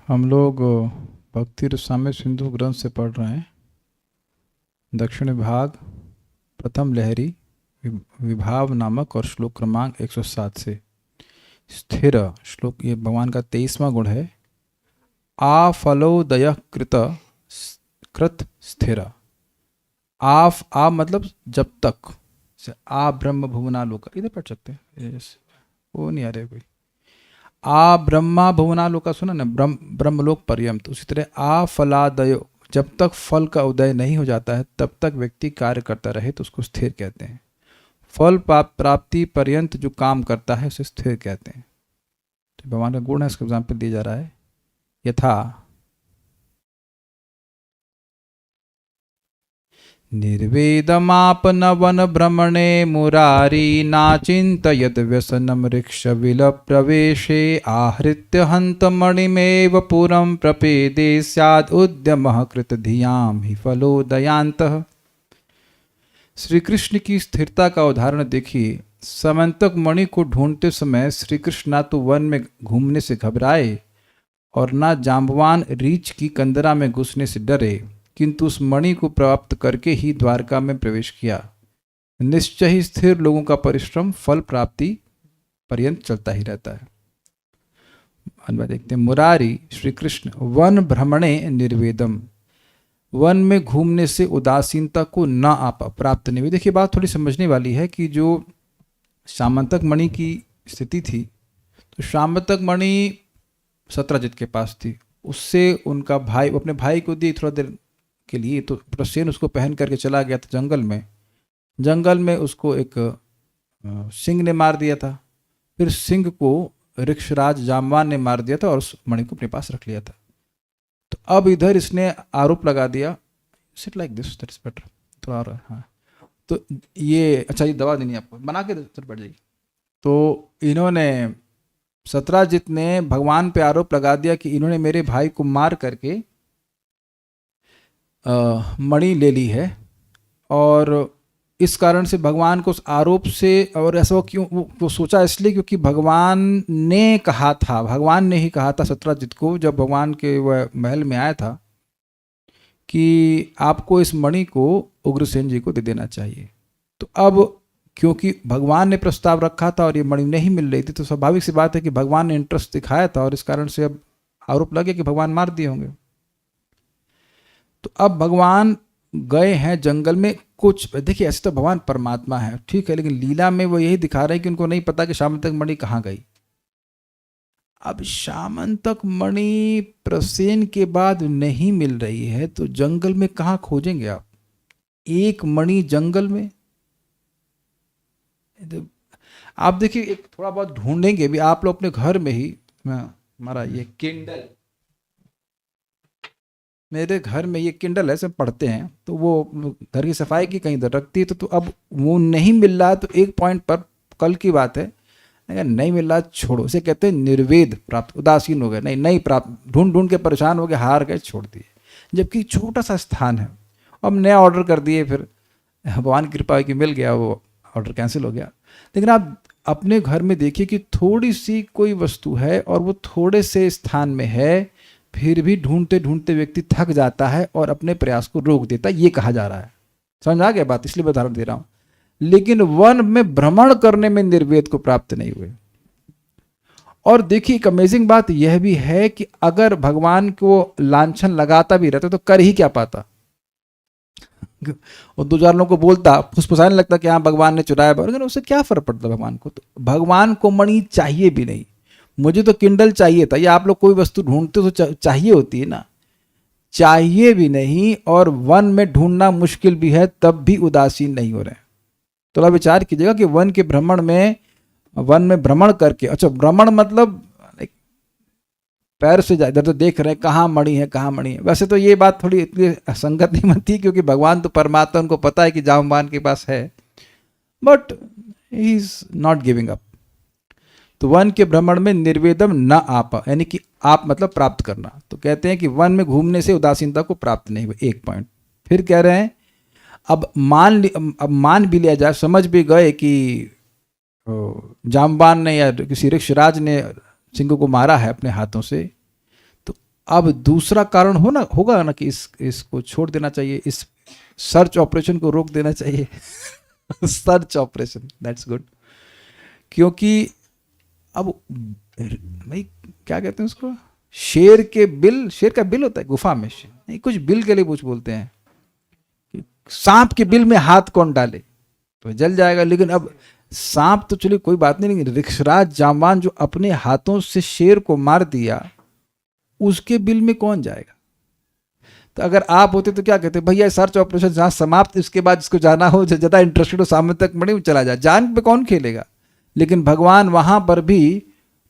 हम लोग भक्ति रसामृत सिंधु ग्रंथ से पढ़ रहे हैं। दक्षिण विभाग प्रथम लहरी विभाव नामक और श्लोक क्रमांक 107 से। स्थिर श्लोक, ये भगवान का 23वां गुण है। आ फलोदय कृत स्थिर। आ मतलब जब तक, आ ब्रह्म भुवनालोक, इधर पढ़ सकते हैं, वो नहीं आ रहे कोई। आ ब्रह्मा भुवनालोका सुना ना, ब्रह्मलोक पर्यंत। उसी तरह आ फलादय, जब तक फल का उदय नहीं हो जाता है तब तक व्यक्ति कार्य करता रहे तो उसको स्थिर कहते हैं। फल प्राप्ति पर्यंत जो काम करता है उसे स्थिर कहते हैं। तो भगवान का गुण है, इसका एग्जाम्पल दिया जा रहा है। यथा निर्वेदमापनवन भ्रमणे मुरारी नाचिन्तयद् व्यसनं वृक्षविल प्रवेशे आहृत्य हन्तमणिमेव पुरं प्रपेदे स्याद् उद्यमः कृतधियां हि फलोदयान्तः। श्री कृष्ण की स्थिरता का उदाहरण देखिए। समंतक मणि को ढूंढते समय श्री कृष्ण ना तो वन में घूमने से घबराए और ना जाम्बवान रीछ की कंदरा में घुसने से डरे, किंतु उस मणि को प्राप्त करके ही द्वारका में प्रवेश किया। निश्चय ही स्थिर लोगों का परिश्रम फल प्राप्ति पर्यंत चलता ही रहता है। अनवा देखते हैं। मुरारी श्री कृष्ण वन भ्रमणे निर्वेदम, वन में घूमने से उदासीनता को ना आपा प्राप्त नहीं हुई। देखिए बात थोड़ी समझने वाली है कि जो शामंतक मणि की स्थिति थी, तो शामंतक मणि सत्राजित के पास थी। उससे उनका भाई, अपने भाई को दी थोड़ा देर के लिए, तो प्रसेन उसको पहन करके चला गया था जंगल में। जंगल में उसको एक सिंह ने मार दिया था। फिर सिंह को ऋक्षराज जाम्बवान ने मार दिया था और उस मणि को अपने पास रख लिया था। तो अब इधर इसने आरोप लगा दिया, sit like this, that's better, थोड़ा और, हाँ। तो ये अच्छा, ये दवा देनी आपको, बना के बैठ जाइए। तो इन्होंने, सत्राजित ने भगवान पे आरोप लगा दिया कि इन्होंने मेरे भाई को मार करके मणि ले ली है, और इस कारण से भगवान को उस आरोप से, और ऐसा क्यों वो सोचा इसलिए क्योंकि भगवान ने कहा था, भगवान ने ही कहा था सत्राजित को जब भगवान के वह महल में आया था कि आपको इस मणि को उग्रसेन जी को दे देना चाहिए। तो अब क्योंकि भगवान ने प्रस्ताव रखा था और ये मणि नहीं मिल रही थी, तो स्वाभाविक सी बात है कि भगवान ने इंटरेस्ट दिखाया था और इस कारण से अब आरोप लगे कि भगवान मार दिए होंगे। तो अब भगवान गए हैं जंगल में। कुछ देखिए, ऐसे तो भगवान परमात्मा है, ठीक है, लेकिन लीला में वो यही दिखा रहे हैं कि उनको नहीं पता कि शामंतक मणि कहाँ गई। अब शामंतक मणि प्रसेन के बाद नहीं मिल रही है तो जंगल में कहाँ खोजेंगे आप? एक मणि जंगल में, आप देखिए एक थोड़ा बहुत ढूंढेंगे भी आप लोग अपने घर में ही। हमारा ये किंडल, मेरे घर में ये किंडल है, सब पढ़ते हैं, तो वो घर की सफाई की कहीं रखती है। तो अब वो नहीं मिल रहा, तो एक पॉइंट पर, कल की बात है, अगर नहीं मिल रहा छोड़ो, उसे कहते हैं निर्वेद प्राप्त, उदासीन हो गए, नहीं प्राप्त, ढूंढ ढूंढ के परेशान हो गए, हार गए, छोड़ दिए। जबकि छोटा सा स्थान है। अब नया ऑर्डर कर दिए, फिर भगवान की कृपा की मिल गया, वो ऑर्डर कैंसिल हो गया। लेकिन आप अपने घर में देखिए कि थोड़ी सी कोई वस्तु है और वो थोड़े से स्थान में है, फिर भी ढूंढते ढूंढते व्यक्ति थक जाता है और अपने प्रयास को रोक देता है, ये कहा जा रहा है। समझ आ गया बात? इसलिए उदाहरण दे रहा हूं। लेकिन वन में भ्रमण करने में निर्वेद को प्राप्त नहीं हुए। और देखिए एक अमेजिंग बात यह भी है कि अगर भगवान को लांछन लगाता भी रहता तो कर ही क्या पाता? और दो चार लोगों को बोलता, फुसफुसाने लगता कि हाँ भगवान ने चुराया, लेकिन उससे क्या फर्क पड़ता भगवान को? तो भगवान को मणि चाहिए भी नहीं। मुझे तो किंडल चाहिए था, या आप लोग कोई वस्तु ढूंढते तो चाहिए होती है ना, चाहिए भी नहीं, और वन में ढूंढना मुश्किल भी है, तब भी उदासीन नहीं हो रहे। तो आप विचार कीजिएगा कि वन के भ्रमण में, वन में भ्रमण करके, अच्छा भ्रमण मतलब पैर से इधर तो देख रहे हैं कहाँ मणि है, कहाँ मणि है। वैसे तो ये बात थोड़ी इतनी संगत नहीं बनती, क्योंकि भगवान तो परमात्मा, उनको पता है कि जाम्बवान के पास है, but he is not giving up. तो वन के भ्रमण में निर्वेदम न आपा, यानी कि आप मतलब प्राप्त करना। तो कहते हैं कि वन में घूमने से उदासीनता को प्राप्त नहीं हुआ, एक पॉइंट। फिर कह रहे हैं अब मान भी लिया जाए, समझ भी गए कि जाम्बान ने या किसी ऋक्षराज ने सिंह को मारा है अपने हाथों से, तो अब दूसरा कारण होगा ना कि इसको छोड़ देना चाहिए, इस सर्च ऑपरेशन को रोक देना चाहिए। Search operation, that's good. क्योंकि अब भाई क्या कहते हैं उसको, शेर का बिल होता है गुफा में, नहीं कुछ बिल के लिए कुछ बोलते हैं कि सांप के बिल में हाथ कौन डाले तो जल जाएगा। लेकिन अब सांप तो चलिए कोई बात नहीं, लेकिन ऋक्षराज जामवान जो अपने हाथों से शेर को मार दिया, उसके बिल में कौन जाएगा। तो अगर आप होते तो क्या कहते, भैया सर्च ऑपरेशन जहां समाप्त, इसके बाद जिसको जाना हो, ज्यादा इंटरेस्टेड हो सामने तक मणि चला जाए, जान पे कौन खेलेगा। लेकिन भगवान वहां पर भी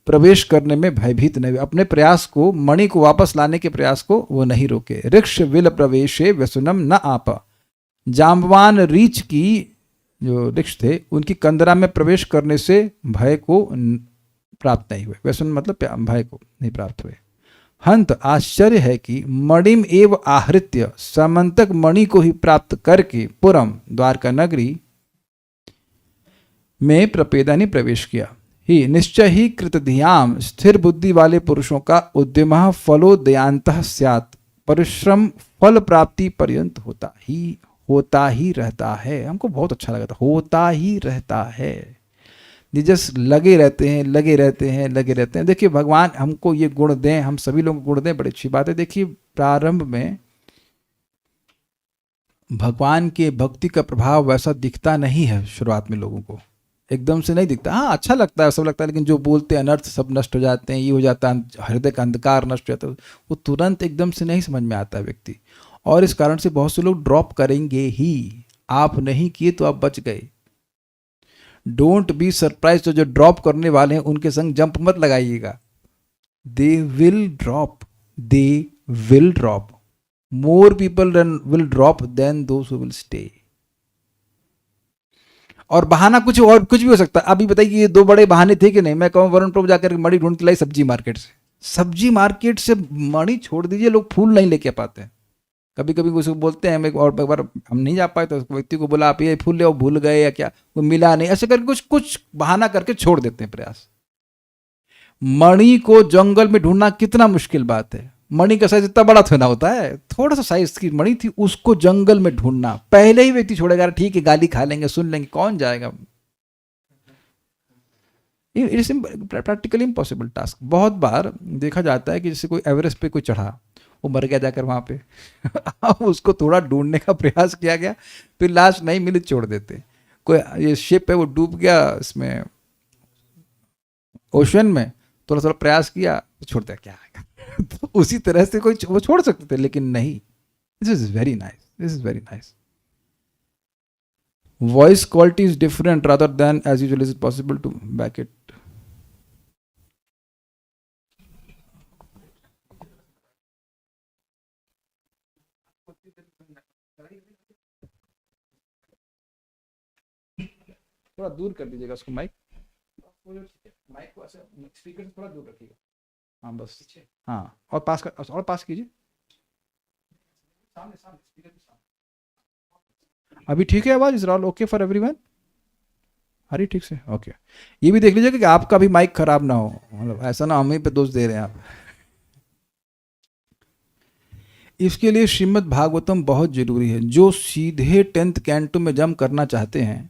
प्रवेश करने में भयभीत नहीं, अपने प्रयास को, मणि को वापस लाने के प्रयास को वो नहीं रोके। ऋक्ष विल प्रवेशे व्यसनम न आपा, जाम्बवान रीछ की जो ऋक्ष थे उनकी कंदरा में प्रवेश करने से भय को प्राप्त नहीं हुए, व्यसन मतलब भय को नहीं प्राप्त हुए। हंत आश्चर्य है कि मणिम एव आहृत्य, समंतक मणि को ही प्राप्त करके पुरम द्वारका नगरी में प्रपेदा ने प्रवेश किया। ही निश्चय ही कृतधियाम, स्थिर बुद्धि वाले पुरुषों का उद्यम फलोदयांतः स्यात्, परिश्रम फल प्राप्ति पर्यंत होता ही रहता है। हमको बहुत अच्छा लगा था, होता ही रहता है, जस लगे रहते हैं लगे रहते हैं लगे रहते हैं। देखिए भगवान हमको ये गुण दें, हम सभी लोगों को गुण दें, बड़ी अच्छी बात है। देखिए प्रारंभ में भगवान के भक्ति का प्रभाव वैसा दिखता नहीं है, शुरुआत में लोगों को एकदम से नहीं दिखता। हाँ अच्छा लगता है, सब लगता है, लेकिन जो बोलते हैं अनर्थ सब नष्ट हो जाते हैं, ये हो जाता है, हृदय का अंधकार नष्ट हो जाता है, वो तुरंत एकदम से नहीं समझ में आता है व्यक्ति। और इस कारण से बहुत से लोग ड्रॉप करेंगे ही। आप नहीं किए तो आप बच गए। डोंट बी सरप्राइज, तो जो ड्रॉप करने वाले हैं उनके संग जंप मत लगाइएगा। They will drop, more people will drop then those who will stay. और बहाना कुछ भी हो सकता है। अभी बताइए ये दो बड़े बहाने थे कि नहीं। मैं कहूँ वरुण प्रभु जाकर मणि ढूंढ के लाई सब्जी मार्केट से मणि छोड़ दीजिए, लोग फूल नहीं लेके पाते हैं। कभी कभी उसको बोलते हैं, और एक बार हम नहीं जा पाए तो व्यक्ति को बोला आप ये फूल ले, वो भूल गए या क्या, वो मिला नहीं, ऐसे करके कुछ बहाना करके छोड़ देते हैं प्रयास। मणि को जंगल में ढूंढना कितना मुश्किल बात है। मणि का साइज इतना बड़ा थोड़ा होता है, थोड़ा सा साइज की मणि थी, उसको जंगल में ढूंढना, पहले ही व्यक्ति छोड़ेगा, ठीक है गाली खा लेंगे, सुन लेंगे, कौन जाएगा। It is practically impossible task. बहुत बार देखा जाता है कि जैसे कोई एवरेस्ट पे कोई चढ़ा, वो मर गया जाकर वहां पे उसको थोड़ा ढूंढने का प्रयास किया गया, फिर लाश नहीं मिली, छोड़ देते। कोई ये शिप है वो डूब गया इसमें ओशन में, थोड़ा थोड़ा प्रयास किया तो छोड़ दिया, क्या आएगा। तो उसी तरह से कोई वो छोड़ सकते थे, लेकिन नहीं। This is very nice. Voice quality is different rather than as usual, is it possible to back it. थोड़ा दूर कर दीजिएगा उसको, माइक को ऐसे स्पीकर से थोड़ा दूर रखिएगा। हाँ बस, हाँ और पास कीजिए, सामने स्पीकर के सामने। अभी ठीक है आवाज? Is all okay for everyone? अरे ठीक से ओके। ये भी देख लीजिएगा कि आपका भी माइक खराब ना हो, मतलब ऐसा ना हमें पे दोष दे रहे हैं आप। इसके लिए श्रीमद् भागवतम बहुत जरूरी है। जो सीधे 10th कैंटो में जम करना चाहते हैं,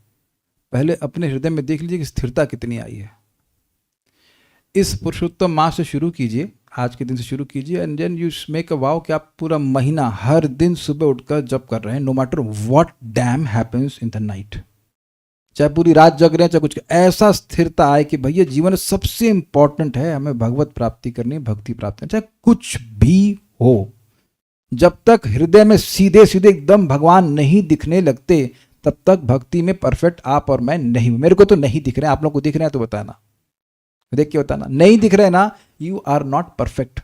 पहले अपने हृदय में देख लीजिए कि स्थिरता कितनी आई है। इस पुरुषोत्तम माह से शुरू कीजिए, आज के दिन से शुरू कीजिए, and then you make a wow कि आप पूरा महीना हर दिन सुबह उठकर जप कर रहे हैं, no matter what damn happens in the night. चाहे पूरी रात जग रहे हैं, चाहे कुछ, ऐसा स्थिरता आए कि भैया जीवन में सबसे इंपॉर्टेंट है हमें भगवत प्राप्ति करनी, भक्ति प्राप्ति करनी, चाहे कुछ भी हो। जब तक हृदय में सीधे सीधे एकदम भगवान नहीं दिखने लगते, तब तक भक्ति में परफेक्ट आप और मैं नहीं हूं। मेरे को तो नहीं दिख रहे हैं, आप लोग को दिख रहे हैं तो बताना, देख के बताना। नहीं दिख रहे ना, you are not perfect,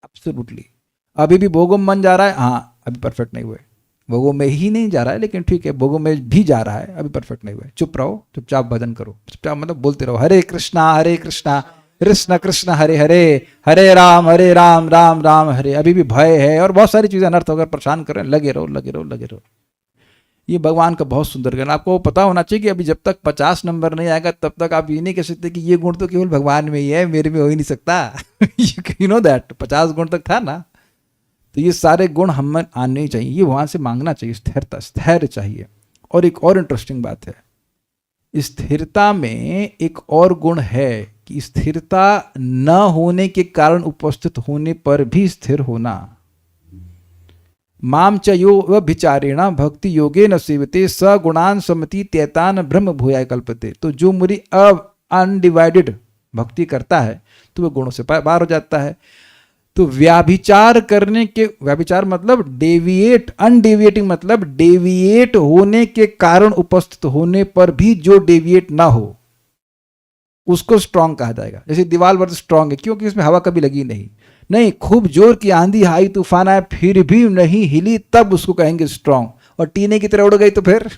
absolutely. अभी भी भोगों में मन जा रहा है, हाँ अभी परफेक्ट नहीं हुए। भोगों में ही नहीं जा रहा है, लेकिन ठीक है भोगों में भी जा रहा है, अभी परफेक्ट नहीं हुए। चुप रहो, चुपचाप भजन करो, चुपचाप मतलब बोलते रहो हरे कृष्णा कृष्ण कृष्ण हरे हरे, हरे राम राम राम हरे। अभी भी भय है और बहुत सारी चीजें अनर्थ होकर परेशान कर रहे हैं, लगे रहो। ये भगवान का बहुत सुंदर गुण। आपको पता होना चाहिए कि अभी जब तक 50 नंबर नहीं आएगा, तब तक आप ये नहीं कह सकते कि ये गुण तो केवल भगवान में ही है, मेरे में हो ही नहीं सकता। यू नो दैट 50 गुण तक था ना, तो ये सारे गुण हम आने चाहिए, ये वहाँ से मांगना चाहिए, स्थिरता, स्थैर्य चाहिए। और एक और इंटरेस्टिंग बात है, स्थिरता में एक और गुण है कि स्थिरता न होने के कारण उपस्थित होने पर भी स्थिर होना। माम च यो व्यभिचारेण भक्ति योगे न सेवते स गुणान समति त्यतान ब्रह्म भूयाय कल्पते। तो जो मेरी अनडिवाइडेड भक्ति करता है तो वह गुणों से पार हो जाता है। तो व्याभिचार करने के, व्याभिचार मतलब डेविएट, अनडेविएटिंग मतलब डेविएट होने के कारण उपस्थित होने पर भी जो डेविएट ना हो उसको स्ट्रांग कहा जाएगा। जैसे दीवार वर्ष स्ट्रांग है क्योंकि उसमें हवा कभी लगी नहीं, खूब जोर की आंधी आई तूफान आया फिर भी नहीं हिली, तब उसको कहेंगे स्ट्रांग। और टीने की तरह उड़ गई तो फिर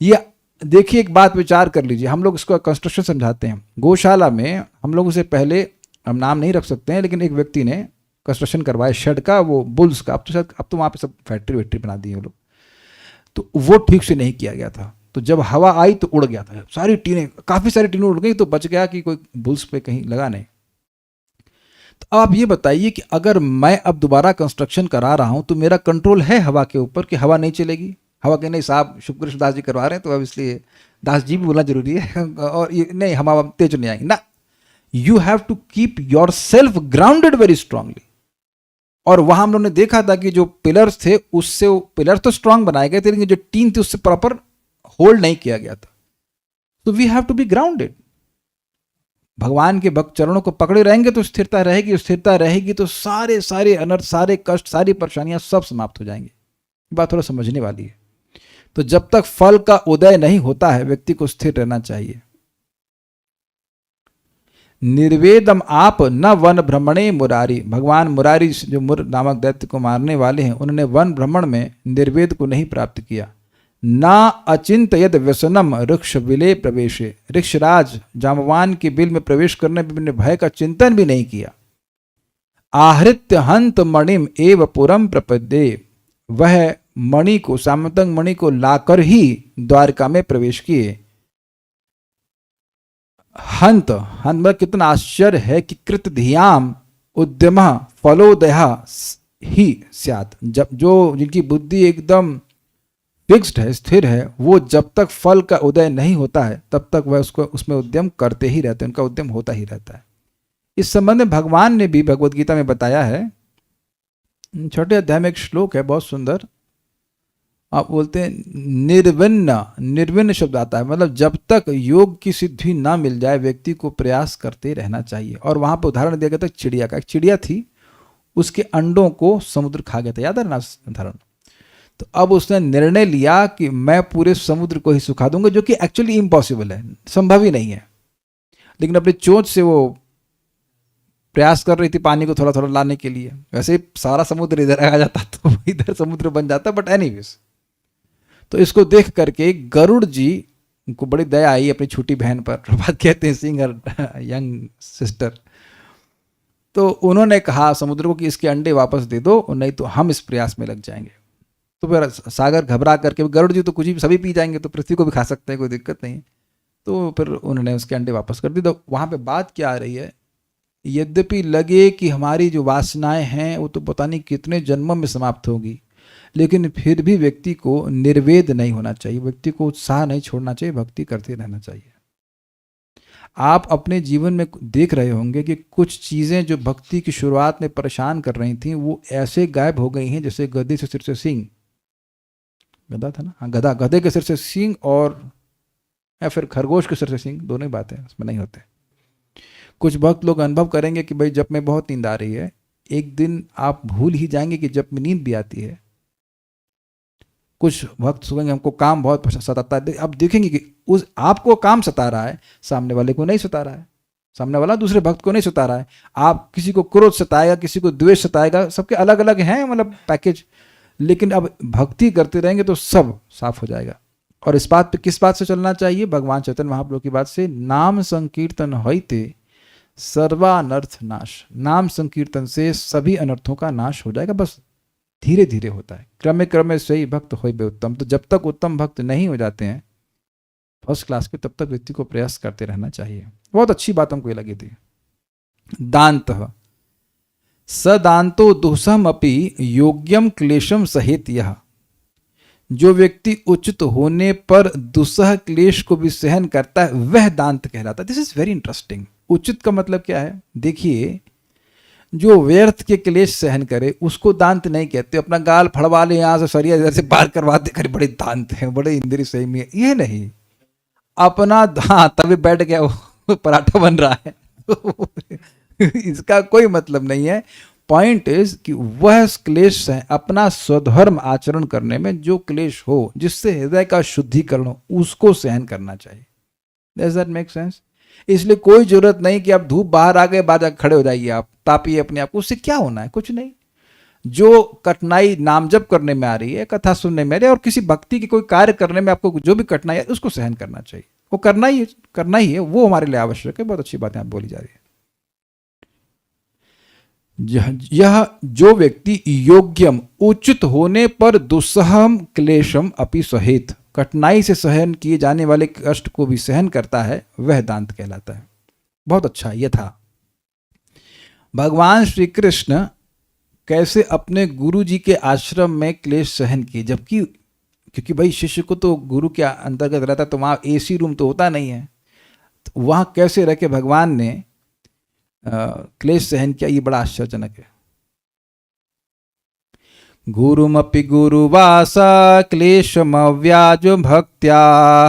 ये देखिए, एक बात विचार कर लीजिए, हम लोग इसको कंस्ट्रक्शन समझाते हैं। गौशाला में हम लोग उसे पहले, हम नाम नहीं रख सकते हैं, लेकिन एक व्यक्ति ने कंस्ट्रक्शन करवाया शेड का, वो बुल्स का। अब तो वहाँ पे सब फैक्ट्री वैक्ट्री बना दी है वो लोग, तो वो ठीक से नहीं किया गया था। तो जब हवा आई तो उड़ गया था, सारी टीनें, काफ़ी सारी टीनें उड़ गई, तो बच गया कि कोई बुल्स पे कहीं लगा नहीं। तो आप ये बताइए कि अगर मैं अब दोबारा कंस्ट्रक्शन करा रहा हूँ तो मेरा कंट्रोल है हवा के ऊपर कि हवा नहीं चलेगी? हवा के नहीं साहब, शुक्र दास जी करवा रहे हैं तो अब इसलिए दास जी भी बोलना जरूरी है और ये नहीं, हम अब तेज नहीं आएंगे ना। You have to keep yourself grounded very strongly. और वहां हम लोगों ने देखा था कि जो पिलर्स थे उससे, पिलर तो स्ट्रांग बनाए गए थे लेकिन जो टीन थी उससे प्रॉपर होल्ड नहीं किया गया था। तो we have to be grounded. भगवान के भक्त चरणों को पकड़े रहेंगे तो स्थिरता रहेगी, स्थिरता रहेगी तो सारे सारे अनर्थ, सारे कष्ट, सारी परेशानियां सब समाप्त हो जाएंगी। बात थोड़ा समझने वाली है। तो जब तक फल का उदय नहीं होता है व्यक्ति को स्थिर रहना चाहिए। निर्वेदम आप न वन भ्रमणे मुरारी। भगवान मुरारी जो मुर नामक दैत्य को मारने वाले हैं, उन्होंने वन भ्रमण में निर्वेद को नहीं प्राप्त किया। ना अचिंतयद व्यसनम ऋक्ष विले प्रवेशे। ऋक्षराज जामवान के बिल में प्रवेश करने में भय का चिंतन भी नहीं किया। आहृत्य हंत मणिम एव पुरम प्रपद्ये। वह मणि को, सामंतंग मणि को लाकर ही द्वारका में प्रवेश किए। हंत, हंत कितना आश्चर्य है कि कृत धियाम उद्यम फलोदय ही स्यात्। जब जो जिनकी बुद्धि एकदम फिक्स्ड है, स्थिर है, वो जब तक फल का उदय नहीं होता है तब तक वह उसको उसमें उद्यम करते ही रहते हैं, उनका उद्यम होता ही रहता है। इस संबंध में भगवान ने भी भगवद गीता में बताया है। छोटे अध्याय में एक श्लोक है बहुत सुंदर, आप बोलते हैं निर्विन्न, निर्विन्न शब्द आता है, मतलब जब तक योग की सिद्धि ना मिल जाए व्यक्ति को प्रयास करते रहना चाहिए। और वहां पर उदाहरण दिया गया था चिड़िया का। एक चिड़िया थी, उसके अंडों को समुद्र खा गया था, याद है ना उदाहरण। तो अब उसने निर्णय लिया कि मैं पूरे समुद्र को ही सुखा दूंगा, जो कि एक्चुअली इम्पॉसिबल है, संभव ही नहीं है। लेकिन अपनी चोंच से वो प्रयास कर रही थी पानी को थोड़ा थोड़ा लाने के लिए। वैसे ही सारा समुद्र इधर आ जाता तो इधर समुद्र बन जाता, बट एनीवेज। तो इसको देख करके गरुड़ जी को बड़ी दया आई अपनी छोटी बहन पर, प्रभात कहते हैं सिंह यंग सिस्टर। तो उन्होंने कहा समुद्र को कि इसके अंडे वापस दे दो, नहीं तो हम इस प्रयास में लग जाएंगे। तो फिर सागर घबरा करके, गरुड़ जी तो कुछ भी सभी पी जाएंगे तो पृथ्वी को भी खा सकते हैं, कोई दिक्कत नहीं। तो फिर उन्होंने उसके अंडे वापस कर दिए। तो वहाँ पे बात क्या आ रही है, यद्यपि लगे कि हमारी जो वासनाएं हैं वो तो पता नहीं कितने जन्मों में समाप्त होगी, लेकिन फिर भी व्यक्ति को निर्वेद नहीं होना चाहिए, व्यक्ति को उत्साह नहीं छोड़ना चाहिए, भक्ति करते रहना चाहिए। आप अपने जीवन में देख रहे होंगे कि कुछ चीज़ें जो भक्ति की शुरुआत में परेशान कर रही थीं वो ऐसे गायब हो गई हैं जैसे गधे से सिर से सींग। गधा था ना, हाँ गधा, गधे के सिर से सींग, और या फिर खरगोश के सिर से सींग, दोनों ही बातें उसमें नहीं होते। कुछ भक्त लोग अनुभव करेंगे कि भाई जब में बहुत नींद आ रही है, एक दिन आप भूल ही जाएंगे कि जब में नींद भी आती है। कुछ भक्त सुनेंगे हमको काम बहुत सताता है, अब देखेंगे कि उस आपको काम सता रहा है, सामने वाले को नहीं सता रहा है, सामने वाला दूसरे भक्त को नहीं सता रहा है। आप किसी को क्रोध सताएगा, किसी को द्वेष सताएगा, सबके अलग अलग हैं मतलब पैकेज, लेकिन अब भक्ति करते रहेंगे तो सब साफ हो जाएगा। और इस बात पे किस बात से चलना चाहिए, भगवान चैतन्य महाप्रभु की बात से, नाम संकीर्तन होइते सर्वानर्थ नाश। नाम संकीर्तन से सभी अनर्थों का नाश हो जाएगा, बस धीरे धीरे होता है। क्रमे क्रमे से ही भक्त होइबे उत्तम। तो जब तक उत्तम भक्त नहीं हो जाते हैं फर्स्ट क्लास के, तब तक व्यक्ति को प्रयास करते रहना चाहिए। बहुत अच्छी बात हमको ये लगी थी। दांत सदांतो दुसम अपि योग्यम क्लेशम सहित। यह जो व्यक्ति उचित होने पर दुसह क्लेश को भी सहन करता है वह दांत कहलाता है। This is very interesting. उचित का मतलब क्या है? देखिए, जो व्यर्थ के क्लेश सहन करे उसको दांत नहीं कहते। अपना गाल फड़वा ले, यहां से सरिया इधर से पार करवा दे, करे बड़े दांत हैं, बड़े इंद्रिय संयमी है, ये नहीं। अपना, हाँ तभी बैठ गया वो पराठा बन रहा है इसका कोई मतलब नहीं है। पॉइंट इज कि वह क्लेश है अपना स्वधर्म आचरण करने में, जो क्लेश हो जिससे हृदय का शुद्धिकरण हो उसको सहन करना चाहिए। Does that make sense? इसलिए कोई जरूरत नहीं कि आप धूप बाहर आ गए, बाद खड़े हो जाइए, आप तापिए अपने आप को, उससे क्या होना है? कुछ नहीं। जो कठिनाई नाम जप करने में आ रही है, कथा सुनने में आ रही है, और किसी भक्ति की कोई कार्य करने में आपको जो भी कठिनाई है उसको सहन करना चाहिए। वो करना ही है, वो हमारे लिए आवश्यक है। बहुत अच्छी बातें आप बोली जा रही है। यह जो व्यक्ति योग्यम उचित होने पर दुस्सहम क्लेशम अपि सहित, कठिनाई से सहन किए जाने वाले कष्ट को भी सहन करता है, वह दांत कहलाता है। बहुत अच्छा। यह था भगवान श्री कृष्ण कैसे अपने गुरु जी के आश्रम में क्लेश सहन किए, जबकि क्योंकि भाई शिष्य को तो गुरु के अंतर्गत रहता, तो वहाँ एसी रूम तो होता नहीं है, तो वहाँ कैसे रह के भगवान ने क्लेश सहन किया, ये बड़ा आश्चर्यजनक है। गुरुमपि गुरुवास क्लेशमव्याज भक्त्या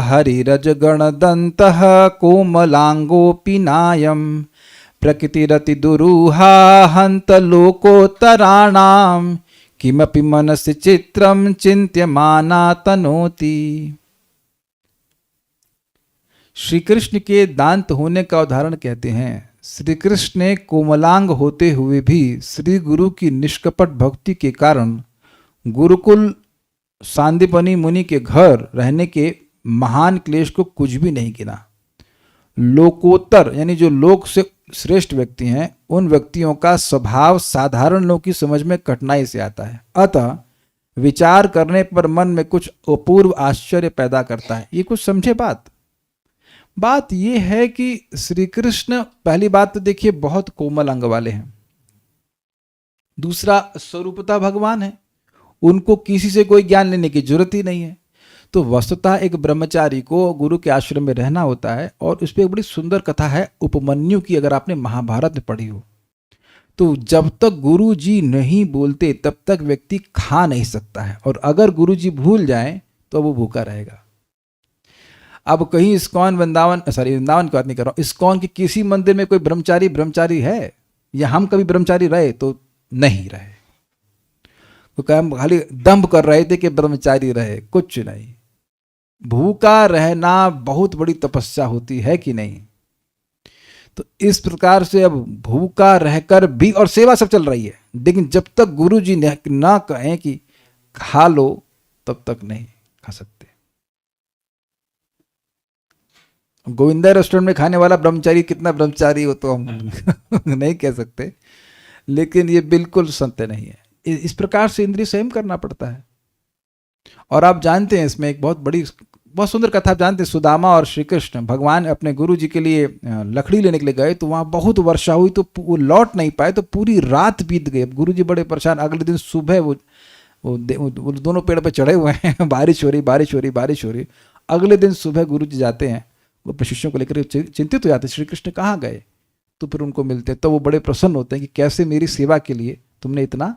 हरिरजगणदन्तः कोमलांगोऽपि नायम् प्रकृतिरति दुरूहा हन्त लोकोत्तराणां किमपि मनसि चित्रं चिन्त्यमाना तनोति। श्री कृष्ण के दांत होने का उदाहरण कहते हैं। श्री कृष्ण ने कोमलांग होते हुए भी श्री गुरु की निष्कपट भक्ति के कारण गुरुकुल सांदीपनी मुनि के घर रहने के महान क्लेश को कुछ भी नहीं गिना। लोकोत्तर यानी जो लोक से श्रेष्ठ व्यक्ति हैं, उन व्यक्तियों का स्वभाव साधारण लोगों की समझ में कठिनाई से आता है, अतः विचार करने पर मन में कुछ अपूर्व आश्चर्य पैदा करता है। ये कुछ समझे बात ये है कि श्री कृष्ण, पहली बात तो देखिए, बहुत कोमल अंग वाले हैं। दूसरा, स्वरूपता भगवान है, उनको किसी से कोई ज्ञान लेने की जरूरत ही नहीं है। तो वस्तुतः एक ब्रह्मचारी को गुरु के आश्रम में रहना होता है। और उस पर एक बड़ी सुंदर कथा है उपमन्यु की, अगर आपने महाभारत में पढ़ी हो तो जब तक गुरु जी नहीं बोलते तब तक व्यक्ति खा नहीं सकता है, और अगर गुरु जी भूल जाए तो वो भूखा रहेगा। अब कहीं इस्कॉन वृंदावन की बात नहीं कर रहा हूँ, इस्कॉन के किसी मंदिर में कोई ब्रह्मचारी है, या हम कभी ब्रह्मचारी रहे? तो नहीं रहे। तो हम खाली दंभ कर रहे थे कि ब्रह्मचारी रहे, कुछ नहीं। भूखा रहना बहुत बड़ी तपस्या होती है कि नहीं? तो इस प्रकार से अब भूखा रहकर भी, और सेवा सब चल रही है, लेकिन जब तक गुरु जी ना कहें कि खा लो तब तक नहीं खा सकते। गोविंदा रेस्टोरेंट में खाने वाला ब्रह्मचारी कितना ब्रह्मचारी हो तो हम नहीं कह सकते, लेकिन ये बिल्कुल सत्य नहीं है। इस प्रकार से इंद्रिय संयम करना पड़ता है। और आप जानते हैं इसमें एक बहुत सुंदर कथा आप जानते हैं। सुदामा और श्री कृष्ण, भगवान अपने गुरु जी के लिए लकड़ी लेने के लिए गए, तो वहाँ बहुत वर्षा हुई, तो वो लौट नहीं पाए, तो पूरी रात बीत गई। गुरु जी बड़े परेशान। अगले दिन सुबह वो दोनों पेड़ पे चढ़े हुए हैं, बारिश हो रही। अगले दिन सुबह गुरु जी जाते हैं, वो अपने शिष्यों को लेकर चिंतित हो जाते, श्री कृष्ण कहाँ गए? तो फिर उनको मिलते, तो वो बड़े प्रसन्न होते हैं कि कैसे मेरी सेवा के लिए तुमने इतना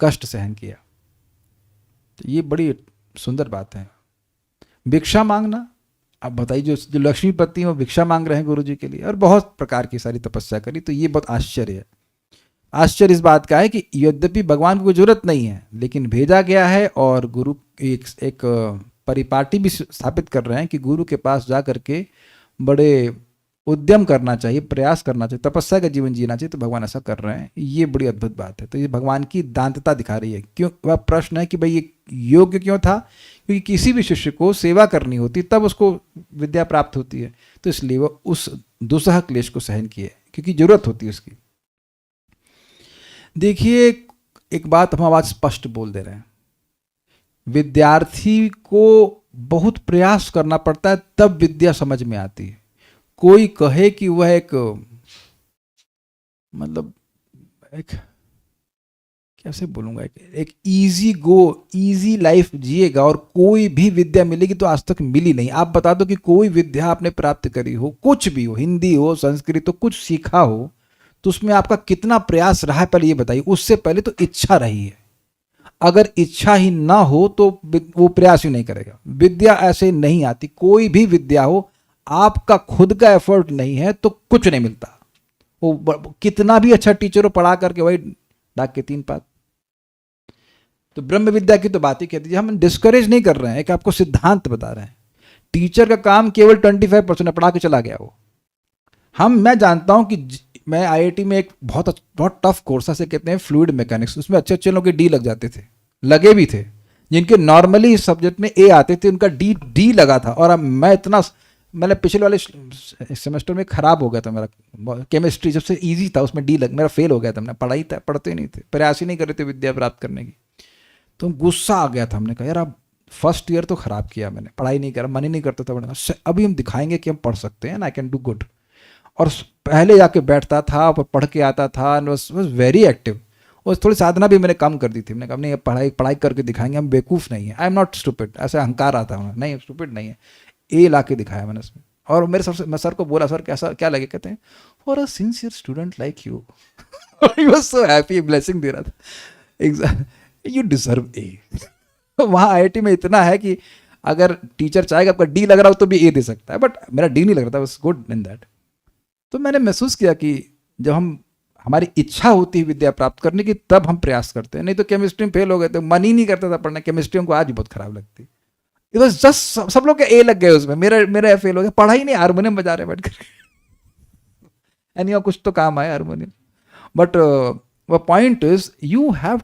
कष्ट सहन किया। तो ये बड़ी सुंदर बात है। भिक्षा मांगना, अब बताइए, जो लक्ष्मीपति हैं वो भिक्षा मांग रहे हैं गुरु जी के लिए, और बहुत प्रकार की सारी तपस्या करी। तो ये बहुत आश्चर्य है। आश्चर्य इस बात का है कि यद्यपि भगवान को जरूरत नहीं है, लेकिन भेजा गया है, और गुरु एक परिपाटी भी स्थापित कर रहे हैं कि गुरु के पास जा करके बड़े उद्यम करना चाहिए, प्रयास करना चाहिए, तपस्या का जीवन जीना चाहिए। तो भगवान ऐसा कर रहे हैं। ये बड़ी अद्भुत बात है। तो ये भगवान की दांतता दिखा रही है। क्यों? वह प्रश्न है कि भाई ये योग्य क्यों था? क्योंकि किसी भी शिष्य को सेवा करनी होती तब उसको विद्या प्राप्त होती है, तो इसलिए वह उस दुस्सह क्लेश को सहन किए, क्योंकि जरूरत होती है उसकी। देखिए, एक बात हम आवाज स्पष्ट बोल दे रहे हैं, विद्यार्थी को बहुत प्रयास करना पड़ता है तब विद्या समझ में आती है। कोई कहे कि वह एक कैसे बोलूँगा, एक इजी गो इजी लाइफ जिएगा और कोई भी विद्या मिलेगी तो आज तक मिली नहीं। आप बता दो कि कोई विद्या आपने प्राप्त करी हो, कुछ भी हो, हिंदी हो, संस्कृत हो, कुछ सीखा हो, तो उसमें आपका कितना प्रयास रहा है पहले ये बताइए। उससे पहले तो इच्छा रही है। अगर इच्छा ही ना हो तो वो प्रयास ही नहीं करेगा। विद्या ऐसे नहीं आती, कोई भी विद्या हो, आपका खुद का एफर्ट नहीं है तो कुछ नहीं मिलता। वो कितना भी अच्छा टीचर हो, पढ़ा करके वही डाक के 3 पात। तो ब्रह्म विद्या की तो बात ही कहती है। हम डिस्करेज नहीं कर रहे हैं, कि आपको सिद्धांत बता रहे हैं। टीचर का काम केवल 25% पढ़ा के चला गया वो। मैं जानता हूं कि मैं आईआईटी में एक बहुत टफ कोर्स से कहते हैं फ्लूइड मैकेनिक्स, उसमें अच्छे अच्छे लोगों के डी लग जाते थे, लगे भी थे। जिनके नॉर्मली इस सब्जेक्ट में ए आते थे उनका डी लगा था। और अब मैंने पिछले वाले सेमेस्टर में खराब हो गया था मेरा केमिस्ट्री, जब से इजी था उसमें डी लग, मेरा फेल हो गया था। मैं पढ़ते नहीं थे, प्रयास ही नहीं कर रहे थे विद्या प्राप्त करने की। तो गुस्सा आ गया था। हमने कहा यार अब फर्स्ट ईयर तो खराब किया मैंने, पढ़ाई नहीं करा, मन ही नहीं करता था पढ़ने का। अभी हम दिखाएंगे कि हम पढ़ सकते हैं, आई कैन डू गुड। और पहले जाके बैठता था, पढ़ के आता था, वॉज वेरी एक्टिव। और थोड़ी साधना भी मैंने कम कर दी थी। मैंने कहा नहीं, पढ़ाई करके दिखाएंगे, हम बेवकूफ़ नहीं है, आई एम नॉट स्टूपिड, ऐसा अहंकार आता है नहीं, स्टूपिड नहीं है। ए ला के दिखाया मैंने उसमें। और मैं सर को बोला, सर कैसा क्या लगे? कहते हैं for a sincere student like you. He was so happy, blessing दे रहा था, यू डिजर्व ए। वहाँ आईआईटी में इतना है कि अगर टीचर चाहेगा आपका डी लग रहा हो तो भी ए दे सकता है, बट मेरा डी नहीं लग रहा था, बस गुड इन दैट। तो मैंने महसूस किया कि जब हमारी इच्छा होती है विद्या प्राप्त करने की, तब हम प्रयास करते हैं। नहीं तो केमिस्ट्री में फेल हो गए थे, मन ही नहीं करता था पढ़ना। केमिस्ट्री हमको आज भी बहुत खराब लगती। इट वॉज जस्ट सब लोग के ए लग गए उसमें, मेरा फेल हो गया। पढ़ा ही नहीं, हारमोनियम बजा रहे बैठ कर। एनी कुछ तो काम आए हारमोनियम। बट वो point is you have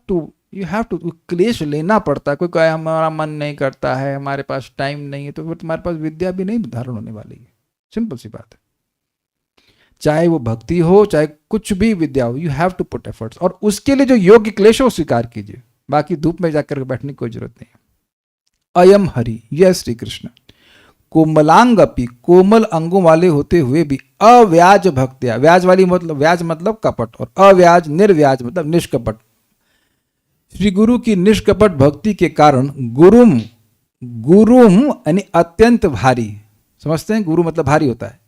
to क्लेश लेना पड़ता है। कोई कहे हमारा मन नहीं करता है, हमारे पास टाइम नहीं है, तो फिर तुम्हारे पास विद्या भी नहीं धारण होने वाली है। सिंपल सी बात है। चाहे वो भक्ति हो, चाहे कुछ भी विद्या हो, you have to put efforts. और उसके लिए जो योग्य क्लेश हो स्वीकार कीजिए, बाकी धूप में जाकर बैठने की कोई जरूरत नहीं है। अयम हरि, यह श्री कृष्ण कोमलांगपि, कोमल अंगों वाले होते हुए भी अव्याज भक्त्या, व्याज वाली मतलब, व्याज मतलब कपट, और अव्याज निर्व्याज मतलब निष्कपट, श्री गुरु की निष्कपट भक्ति के कारण गुरुम यानी अत्यंत भारी, समझते हैं गुरु मतलब भारी होता है,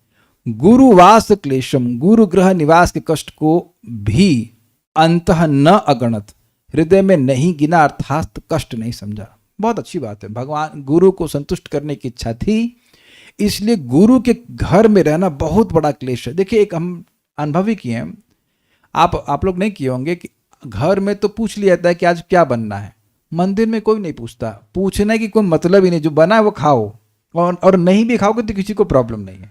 गुरुवास क्लेशम, गुरु ग्रह निवास के कष्ट को भी अंतः न अगणत, हृदय में नहीं गिना, अर्थात कष्ट नहीं समझा। बहुत अच्छी बात है। भगवान गुरु को संतुष्ट करने की इच्छा थी, इसलिए गुरु के घर में रहना बहुत बड़ा क्लेश है। देखिए, एक हम अनुभव ही किए हैं, आप लोग नहीं किए होंगे कि घर में तो पूछ लिया जाता है कि आज क्या बनना है। मंदिर में कोई नहीं पूछता, पूछने की कोई मतलब ही नहीं, जो बना है वो खाओ, और नहीं भी खाओगे तो किसी को प्रॉब्लम नहीं है।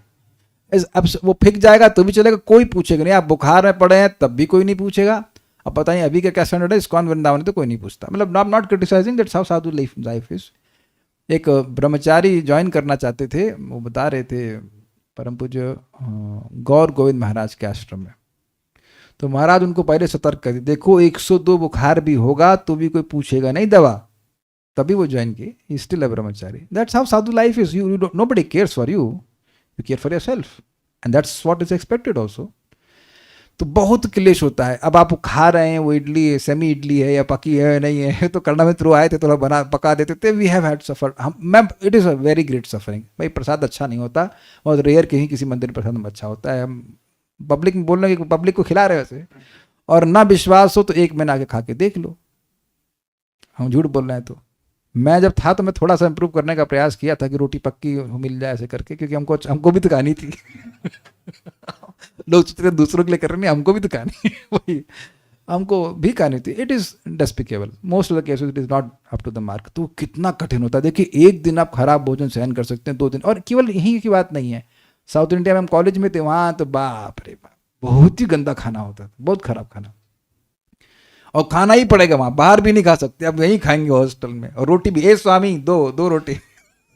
अब वो फेंक जाएगा तो भी चलेगा, कोई पूछेगा नहीं। आप बुखार में पड़े हैं तब भी कोई नहीं पूछेगा। अब पता नहीं अभी का क्या स्टैंडर्ड है, इस्कॉन वृंदावन तो कोई नहीं पूछता। मतलब नॉट क्रिटिसाइजिंग, दैट्स हाउ साधु लाइफ इज। एक ब्रह्मचारी ज्वाइन करना चाहते थे, वो बता रहे थे परम पूज्य गौर गोविंद महाराज के आश्रम में। तो महाराज उनको पहले सतर्क कर दिए, देखो 102 बुखार भी होगा तो भी कोई पूछेगा नहीं दवा। तभी वो ज्वाइन किए, he still a Brahmachari. That's how साधु life is. You nobody cares for you, you care for yourself, and that's what is expected also. तो बहुत क्लेश होता है। अब आप खा रहे हैं, वो इडली है, सेमी इडली है या पकी है नहीं है, तो करना में थ्रू आए थे, थोड़ा बना पका देते थे। We have had suffer, it is a very great suffering. भाई प्रसाद अच्छा नहीं होता, बहुत रेयर कहीं किसी मंदिर में प्रसाद में अच्छा होता है। हम पब्लिक में बोल रहे हैं कि पब्लिक को खिला रहे हैं वैसे, और ना विश्वास हो तो एक महीना आके खा के देख लो, हम झूठ बोल रहे हैं। तो मैं जब था तो मैं थोड़ा सा इम्प्रूव करने का प्रयास किया था कि रोटी पक्की मिल जाए ऐसे करके, क्योंकि हमको भी तो खानी थी। लोग सोचते दूसरों के लिए कर रहे, नहीं हमको भी तो खानी, वही हमको भी खानी थी। It is despicable, most of the cases it is not up to the mark. तो कितना कठिन होता है। देखिए, एक दिन आप खराब भोजन सहन कर सकते हैं, 2 दिन। और केवल यहीं की बात नहीं है, साउथ इंडिया में हम कॉलेज में थे, वहाँ तो बाप रे बाप बहुत ही गंदा खाना होता था, बहुत खराब खाना। और खाना ही पड़ेगा वहाँ, बाहर भी नहीं खा सकते, अब यहीं खाएंगे हॉस्टल में। और रोटी भी, ए स्वामी दो रोटी।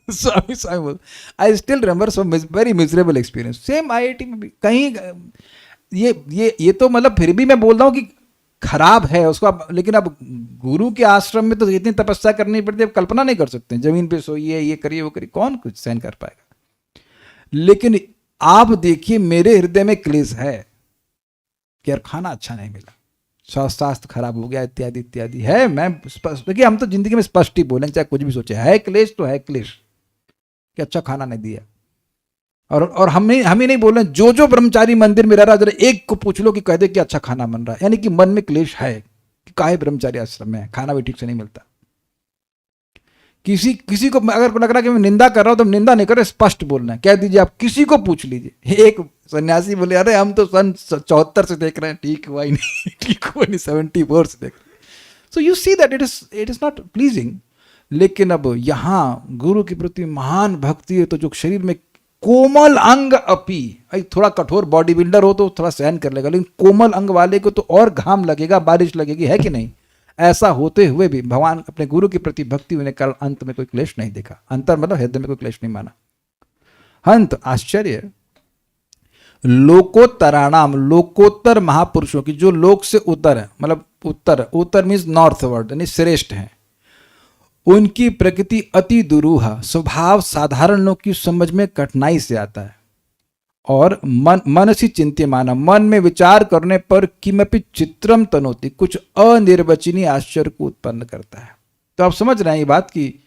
स्वामी स्वामी बोल। I still remember so very miserable experience. Same IIT में भी कहीं ये तो मतलब फिर भी मैं बोल रहा हूँ कि खराब है उसको आप, लेकिन अब गुरु के आश्रम में तो इतनी तपस्या करनी पड़ती है, कल्पना नहीं कर सकते। जमीन पे सोइए, ये करिए वो करिए, कौन कुछ सहन कर पाएगा। लेकिन आप देखिए, मेरे हृदय में क्लेश है कि यार खाना अच्छा नहीं मिला, स्वास्थ्य खराब हो गया इत्यादि इत्यादि है। मैं स्पष्ट, देखिए हम तो जिंदगी में स्पष्ट ही बोलेंगे, चाहे कुछ भी सोचे, है क्लेश तो है क्लेश कि अच्छा खाना नहीं दिया। और हम ही नहीं बोल रहे, जो जो ब्रह्मचारी मंदिर में रह रहा, जरा एक को पूछ लो कि कह दे कि अच्छा खाना बन रहा है, यानी कि मन में क्लेश है कि काहे ब्रह्मचारी आश्रम में है, खाना भी ठीक से नहीं मिलता। किसी को अगर लग रहा है कि मैं निंदा कर रहा हूं तो निंदा नहीं कर रहे, स्पष्ट बोलना है, कह दीजिए, आप किसी को पूछ लीजिए। एक सन्यासी बोले, अरे हम तो सन 74 से देख रहे हैं, ठीक हुआ ही नहीं, ठीक हुआ नहीं, 74 से देख रहे हैं। So you see that it is not pleasing. लेकिन अब यहाँ गुरु के प्रति महान भक्ति है तो जो शरीर में कोमल अंग अपी, थोड़ा कठोर बॉडी बिल्डर हो तो थोड़ा सहन कर लेगा, लेकिन कोमल अंग वाले को तो और घाम लगेगा, बारिश लगेगी, है कि नहीं? ऐसा होते हुए भी भगवान अपने गुरु के प्रति भक्ति होने के कारण अंत में कोई क्लेश नहीं देखा। अंतर मतलब हृदय में कोई क्लेश नहीं माना। हंत आश्चर्य, लोकोत्तराणाम, लोकोत्तर महापुरुषों की, जो लोक से उत्तर है, मतलब उत्तर मीन्स नॉर्थवर्ड, यानी श्रेष्ठ है, उनकी प्रकृति अति दुरूहा, स्वभाव साधारण लोग की समझ में कठिनाई से आता है। और मन सी चिंत्यमान, मन में विचार करने पर किमपि चित्रम तनोति, कुछ अनिर्वचनीय आश्चर्य को उत्पन्न करता है। तो आप समझ रहे हैं ये बात कि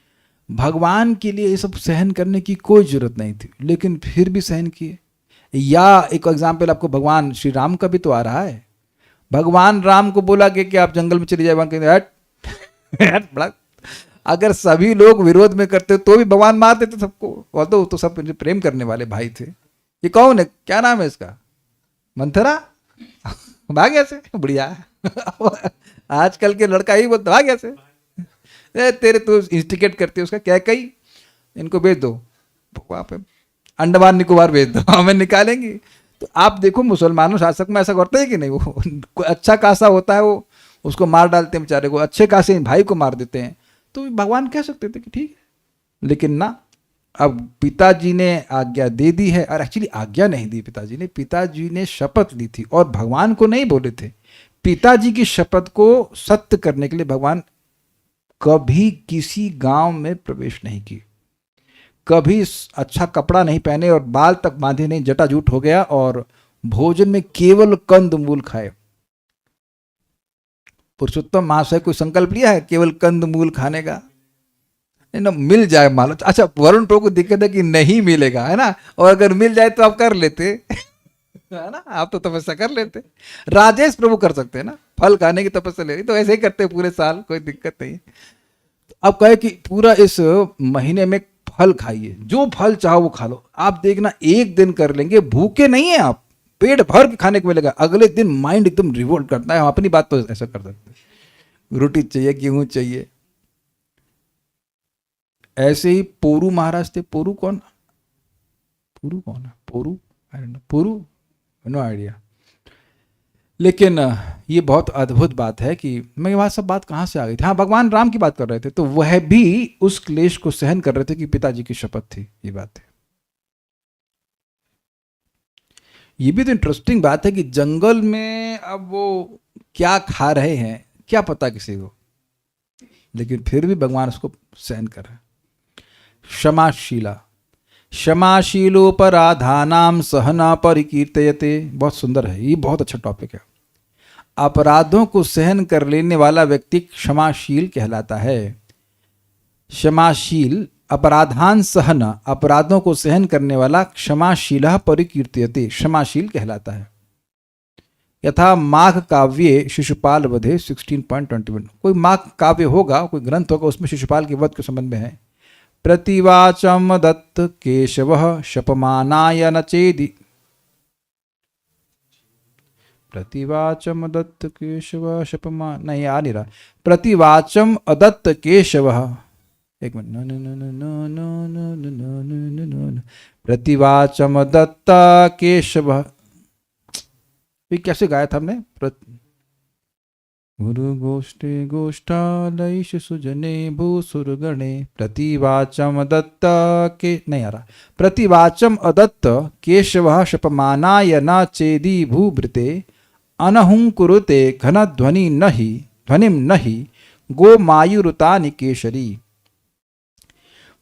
भगवान के लिए ये सब सहन करने की कोई जरूरत नहीं थी, लेकिन फिर भी सहन किए। या एक एग्जाम्पल आपको भगवान श्री राम का भी तो आ रहा है। भगवान राम को बोला कि आप जंगल में चले जाए, वहां हट बड़ा, अगर सभी लोग विरोध में करते तो भी भगवान मार देते सबको, और तो सब प्रेम करने वाले भाई थे। ये कौन है, क्या नाम है इसका, मंथरा, भाग ऐसे, बढ़िया। आजकल के लड़का ही बोलता, भाग ऐसे, तेरे तो इंस्टिगेट करते उसका, क्या कही, इनको भेज दो वहां पे अंडमान निकोबार भेज दो, हमें निकालेंगे। तो आप देखो मुसलमानों शासक में ऐसा करते हैं कि नहीं, वो अच्छा खासा होता है वो उसको मार डालते हैं बेचारे को, अच्छे खासे भाई को मार देते हैं। तो भगवान कह सकते थे कि ठीक है, लेकिन ना, अब पिताजी ने आज्ञा दे दी है, और एक्चुअली आज्ञा नहीं दी पिताजी ने शपथ ली थी और भगवान को नहीं बोले थे। पिताजी की शपथ को सत्य करने के लिए भगवान कभी किसी गांव में प्रवेश नहीं की, कभी अच्छा कपड़ा नहीं पहने और बाल तक बांधे नहीं, जटाजूट हो गया, और भोजन में केवल कंद मूल खाए। पुरुषोत्तम महाशय कोई संकल्प लिया है केवल कंद मूल खाने का? ना, मिल जाए मान लो, अच्छा वरुण प्रभु को दिक्कत है कि नहीं मिलेगा, है ना, और अगर मिल जाए तो आप कर लेते, है ना, आप तो तपस्या कर लेते। राजेश प्रभु कर सकते हैं ना, फल खाने की तपस्या ले, तो ऐसे ही करते पूरे साल, कोई दिक्कत नहीं। अब कहे कि पूरा इस महीने में फल खाइए, जो फल चाहो वो खा लो, आप देखना एक दिन कर लेंगे, भूखे नहीं है आप, पेट भर के खाने को मिलेगा, अगले दिन माइंड एकदम रिवोल्ट करता है। हम अपनी बात तो ऐसा कर सकते हैं, रोटी चाहिए, गेहूं चाहिए। ऐसे ही पोरू महाराज थे, पोरू कौन है, पोरू नो आइडिया। लेकिन ये बहुत अद्भुत बात है कि मैं वहां सब बात कहां से आ गई थी, हाँ भगवान राम की बात कर रहे थे, तो वह भी उस क्लेश को सहन कर रहे थे कि पिताजी की शपथ थी, ये बात है। ये भी तो इंटरेस्टिंग बात है कि जंगल में अब वो क्या खा रहे हैं क्या पता किसी को, लेकिन फिर भी भगवान उसको सहन कर रहे हैं। क्षमाशीला, क्षमाशीलोपराधानाम सहना परिकीर्तयते, बहुत सुंदर है, ये बहुत अच्छा टॉपिक है। अपराधों को सहन कर लेने वाला व्यक्ति क्षमाशील कहलाता है। क्षमाशील, अपराधान सहना, अपराधों को सहन करने वाला क्षमाशीला परिकीर्तयते, क्षमाशील कहलाता है। यथा माघ काव्ये शिशुपाल वधे 16.21, कोई माघ काव्य होगा, कोई ग्रंथ होगा, उसमें शिशुपाल के वध के संबंध में है। प्रतिवाचम दत्त केशवः शपमानाय न चेदि, प्रतिवाचम दत्त केशवः शपमान, नहीं आ नहीं रहा, प्रतिवाचम अदत्त केशवः, एक मिनट, प्रतिवाचम दत्त केशवः, कैसे गाया था हमने, गुरु गोष्ठे गोष्ठालयिष सुजने भूसुरगणे, प्रतिवाचम दत्त के, नहीं आ रहा, प्रतिवाचम अदत्त केशवः शपमानाय न चेदी भूभृते, अनहुंकुरुते घन ध्वनि नहि, ध्वनिम नहि गो मायुरुतानि केशरी।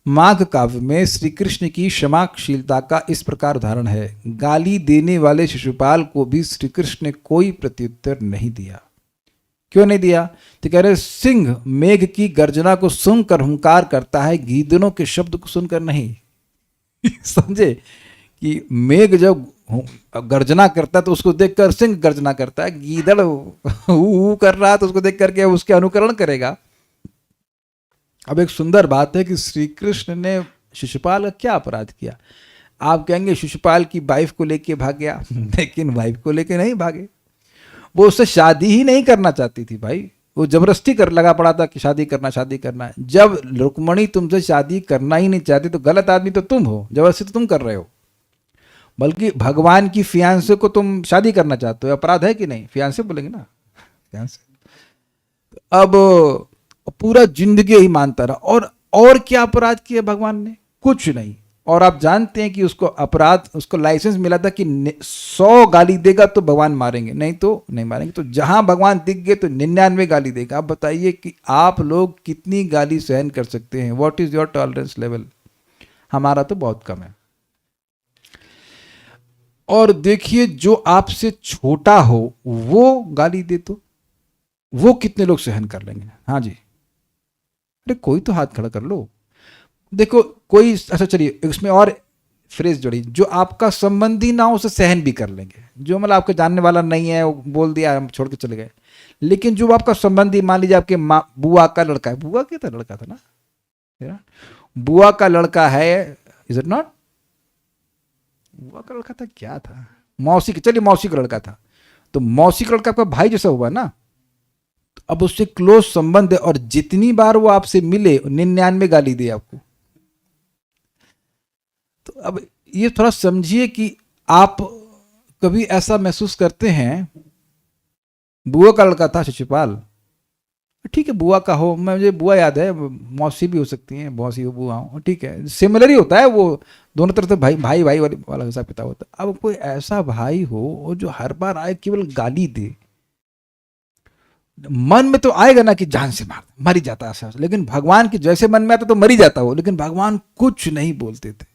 माघ काव्य में श्री कृष्ण की क्षमाशीलता का इस प्रकार उदाहरण है। गाली देने वाले शिशुपाल को भी श्री कृष्ण ने कोई प्रत्युत्तर नहीं दिया। क्यों नहीं दिया? तो कह रहे सिंह मेघ की गर्जना को सुनकर हुंकार करता है, गीदड़ों के शब्द को सुनकर नहीं। समझे कि मेघ जब गर्जना करता है तो उसको देखकर सिंह गर्जना करता है, गीदड़ ऊ कर रहा है तो उसको देख करके उसके अनुकरण करेगा। अब एक सुंदर बात है कि श्री कृष्ण ने शिशुपाल का क्या अपराध किया? आप कहेंगे शिशुपाल की वाइफ को लेके भाग गया, लेकिन वाइफ को लेके नहीं भागे, वो उससे शादी ही नहीं करना चाहती थी भाई, वो जबरदस्ती कर लगा पड़ा था कि शादी करना शादी करना। जब रुक्मणी तुमसे शादी करना ही नहीं चाहती तो गलत आदमी तो तुम हो, जबरदस्ती तो तुम कर रहे हो। बल्कि भगवान की फियांसे को तुम शादी करना चाहते हो, अपराध है कि नहीं? फियांसे बोलेंगे ना, फियांसे। अब पूरा जिंदगी ही मानता रहा, और क्या अपराध किया भगवान ने? कुछ नहीं। और आप जानते हैं कि उसको अपराध, उसको लाइसेंस मिला था कि 100 गाली देगा तो भगवान मारेंगे, नहीं तो नहीं मारेंगे। तो जहां भगवान दिख गए तो 99 गाली देगा। आप बताइए कि आप लोग कितनी गाली सहन कर सकते हैं? What is your tolerance level? हमारा तो बहुत कम है। और देखिए जो आपसे छोटा हो वो गाली दे तो वो कितने लोग सहन कर लेंगे? हाँ जी, अरे कोई तो हाथ खड़ा कर लो। देखो कोई, अच्छा चलिए इसमें और फ्रेज जोड़ी, जो आपका संबंधी ना हो उसे सहन भी कर लेंगे, जो मतलब आपके जानने वाला नहीं है, वो बोल दिया हम छोड़ के चले गए। लेकिन जो आपका संबंधी, मान लीजिए आपके बुआ का लड़का है, बुआ क्या था, लड़का था ना, बुआ का लड़का है, इज इट नॉट? बुआ का लड़का था, क्या था, मौसी का, चलिए मौसी का लड़का था, तो मौसी का लड़का आपका भाई जैसा हुआ ना। तो अब उससे क्लोज संबंध है, और जितनी बार वो आपसे मिले 99 गाली दे आपको। तो अब ये थोड़ा समझिए कि आप कभी ऐसा महसूस करते हैं, बुआ का लड़का था शिशुपाल, ठीक है बुआ का हो, मुझे बुआ याद है, मौसी भी हो सकती है, मौसी हो बुआ हो, ठीक है, सिमिलर ही होता है, वो दोनों तरफ से भाई भाई भाई वाला हिसाब किताब होता है। अब कोई ऐसा भाई हो जो हर बार आए केवल गाली दे, मन में तो आएगा ना कि जान से मर ही जाता है, लेकिन भगवान के जैसे मन में आता तो मर ही जाता हो, लेकिन भगवान कुछ नहीं बोलते थे।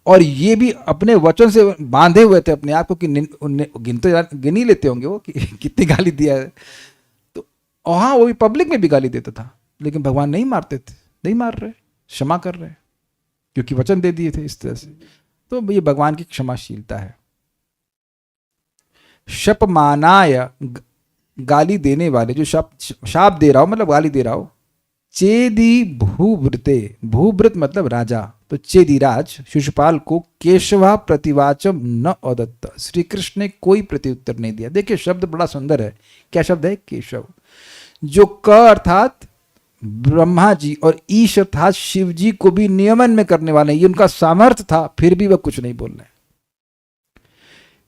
और ये भी अपने वचन से बांधे हुए थे अपने आप को कि गिन ही लेते होंगे वो कि कितनी गाली दिया है। तो हाँ, वो भी पब्लिक में भी गाली देता था, लेकिन भगवान नहीं मारते थे, नहीं मार रहे, क्षमा कर रहे, क्योंकि वचन दे दिए थे इस तरह से। तो ये भगवान की क्षमाशीलता है। शपमानाय, गाली देने वाले, जो शाप दे रहा हो मतलब गाली दे रहा हो, चेदी भूभृते, भूभृत मतलब राजा, तो चेदीराज शिशुपाल को केशवा प्रतिवाचम न अदत्त, श्री कृष्ण ने कोई प्रत्युत्तर नहीं दिया। देखिए शब्द बड़ा सुंदर है, क्या शब्द है? केशव। जो क अर्थात ब्रह्मा जी और ईश अर्थात शिव जी को भी नियमन में करने वाले, ये उनका सामर्थ्य था, फिर भी वह कुछ नहीं बोल रहे।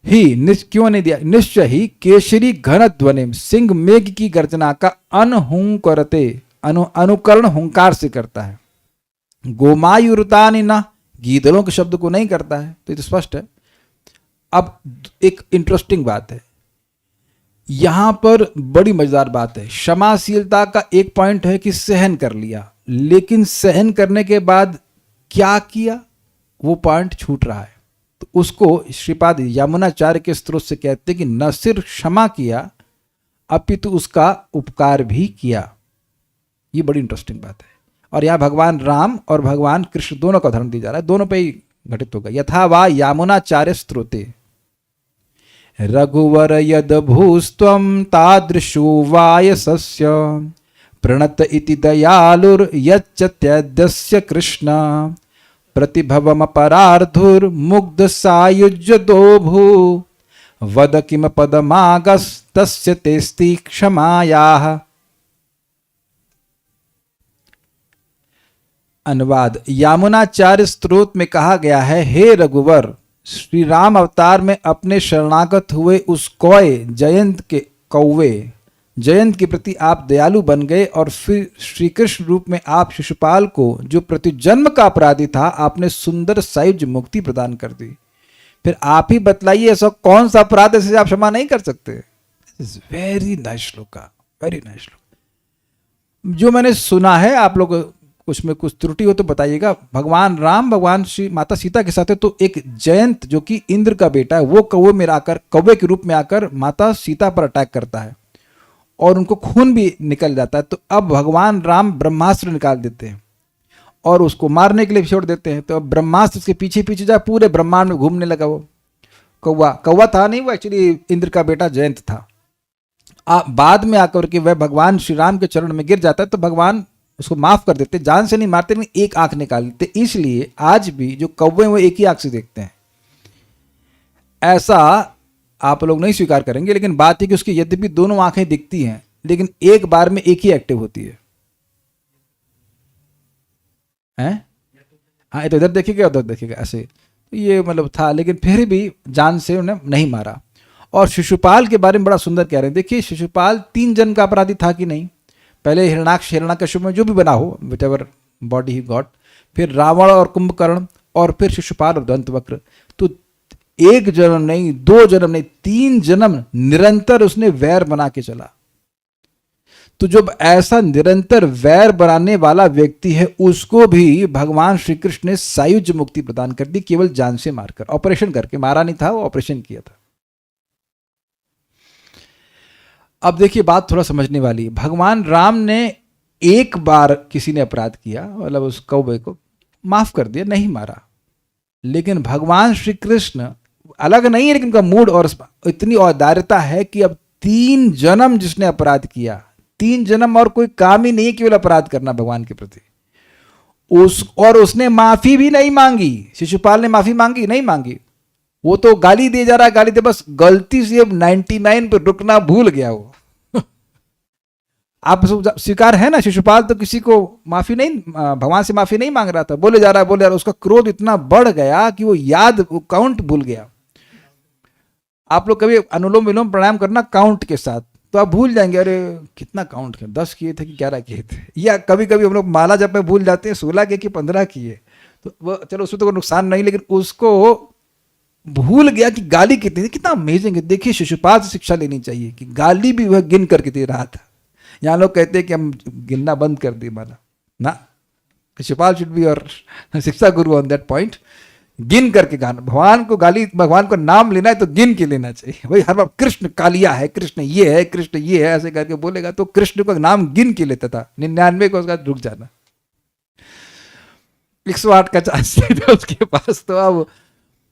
ही क्यों नहीं दिया? निश्चय ही केशरी घन ध्वनि, सिंह मेघ की गर्जना का अनहुंकरते, अनुकरण हुंकार से करता है। गोमायुरतानि न, गीदड़ों के शब्द को नहीं करता है, तो ये तो स्पष्ट है। अब एक इंटरेस्टिंग बात है यहां पर, बड़ी मजेदार बात है। क्षमाशीलता का एक पॉइंट है कि सहन कर लिया, लेकिन सहन करने के बाद क्या किया वो पॉइंट छूट रहा है। तो उसको श्रीपाद यमुनाचार्य के स्त्रोत से कहते हैं कि न सिर्फ क्षमा किया अपितु उसका उपकार भी किया। ये बड़ी इंटरेस्टिंग बात है। और यहाँ भगवान राम और भगवान कृष्ण दोनों का उदाहरण दिया जा रहा है, दोनों पे ही घटित होगा। यथा वा यामुनाचार्य स्त्रोते रघुवर यद भूस्त्वं तादृशो वायसस्य प्रणत इति दयालुर यच्चत्यद्यस्य कृष्ण प्रतिभवमपरार्धुर मुग्ध सायुज्य दो भू वद किम पदमागस्तस्य तेस्ति क्षमायाः। अनुवाद, यामुनाचार्य स्त्रोत में कहा गया है, हे रघुवर, श्री राम अवतार में अपने शरणागत हुए उस कौवे जयंत के प्रति आप दयालु बन गए, और फिर श्री कृष्ण रूप में आप शिशुपाल को, जो प्रतिजन्म का अपराधी था, आपने सुंदर सायुज मुक्ति प्रदान कर दी। फिर आप ही बतलाइए ऐसा कौन सा अपराध है जिसे आप क्षमा नहीं कर सकते? वेरी नाइस श्लोक, वेरी नाइस श्लोक। जो मैंने सुना है, आप लोग उसमें कुछ त्रुटि हो तो बताइएगा। भगवान राम भगवान श्री माता सीता के साथ है, तो एक जयंत जो कि इंद्र का बेटा है, वो कौवे में आकर, कौवे के रूप में आकर माता सीता पर अटैक करता है, और उनको खून भी निकल जाता है। तो अब भगवान राम ब्रह्मास्त्र निकाल देते हैं और उसको मारने के लिए छोड़ देते हैं। तो अब ब्रह्मास्त्र उसके पीछे पीछे जा पूरे ब्रह्मांड में घूमने लगा। वो कौवा कौवा था नहीं, वो एक्चुअली इंद्र का बेटा जयंत था। बाद में आकर के वह भगवान श्री राम के चरण में गिर जाता है तो भगवान उसको माफ कर देते, जान से नहीं मारते लेकिन एक आंख निकाल देते। इसलिए आज भी जो कौवे वो एक ही आंख से देखते हैं। ऐसा आप लोग नहीं स्वीकार करेंगे, लेकिन बात है कि उसकी यद्यपि दोनों आंखें दिखती हैं लेकिन एक बार में एक ही एक्टिव होती है। हैं? हाँ, तो इधर देखेगा उधर देखेगा ऐसे। तो ये मतलब था, लेकिन फिर भी जान से उन्हें नहीं मारा। और शिशुपाल के बारे में बड़ा सुंदर कह रहे हैं। देखिए, शिशुपाल 3 जन्म का अपराधी था कि नहीं? पहले हिरणाक्ष हिरण्यकश्यप में जो भी बना हो, which ever body he got, फिर रावण और कुंभकर्ण, और फिर शिशुपाल और दंतवक्र। तो 1 जन्म नहीं, 2 जन्म नहीं, 3 जन्म निरंतर उसने वैर बना के चला। तो जब ऐसा निरंतर वैर बनाने वाला व्यक्ति है, उसको भी भगवान श्री कृष्ण ने सायुज्य मुक्ति प्रदान कर दी, केवल जान से मारकर, ऑपरेशन करके। मारा नहीं था, वो ऑपरेशन किया था। अब देखिए, बात थोड़ा समझने वाली है। भगवान राम ने एक बार किसी ने अपराध किया, मतलब उस कौवे को माफ कर दिया, नहीं मारा। लेकिन भगवान श्री कृष्ण अलग नहीं है, लेकिन उनका मूड और इतनी औदार्यता है कि अब 3 जन्म जिसने अपराध किया, 3 जन्म और कोई काम ही नहीं है केवल अपराध करना भगवान के प्रति, और उसने माफी भी नहीं मांगी। शिशुपाल ने माफी मांगी? नहीं मांगी। वो तो गाली दे जा रहा है, गाली दे, बस गलती से अब 99 पर रुकना भूल गया वो। आप स्वीकार है ना, शिशुपाल तो किसी को माफी नहीं, भगवान से माफी नहीं मांग रहा था, बोले जा रहा है। उसका क्रोध इतना बढ़ गया कि वो काउंट भूल गया। आप लोग कभी अनुलोम विलोम प्राणायाम करना काउंट के साथ, तो आप भूल जाएंगे, अरे कितना काउंट किया, 10 किए थे कि 11 किए थे। या कभी कभी हम लोग माला जब में भूल जाते हैं, 16 किए कि 15 किए। तो वो चलो, उसमें तो कोई नुकसान नहीं, लेकिन उसको भूल गया कि गाली कितनी थी। कितना अमेजिंग है। देखिए, शिशुपाल से शिक्षा लेनी चाहिए कि गाली भी वह गिन करके दे रहा था। यहाँ लोग कहते हैं कि हम गिनना बंद कर दिए माला ना। शिशुपाल शुड बी और शिक्षा गुरु ऑन दैट पॉइंट। गिन करके गाना, भगवान को गाली, भगवान को नाम लेना है तो गिन के लेना चाहिए। भाई हर बार कृष्ण कालिया है, कृष्ण ये है, कृष्ण ये है, ऐसे करके बोलेगा तो कृष्ण को नाम गिन के लेता था। 99 को उसका रुक जाना, 108 का चांस थे उसके पास। तो अब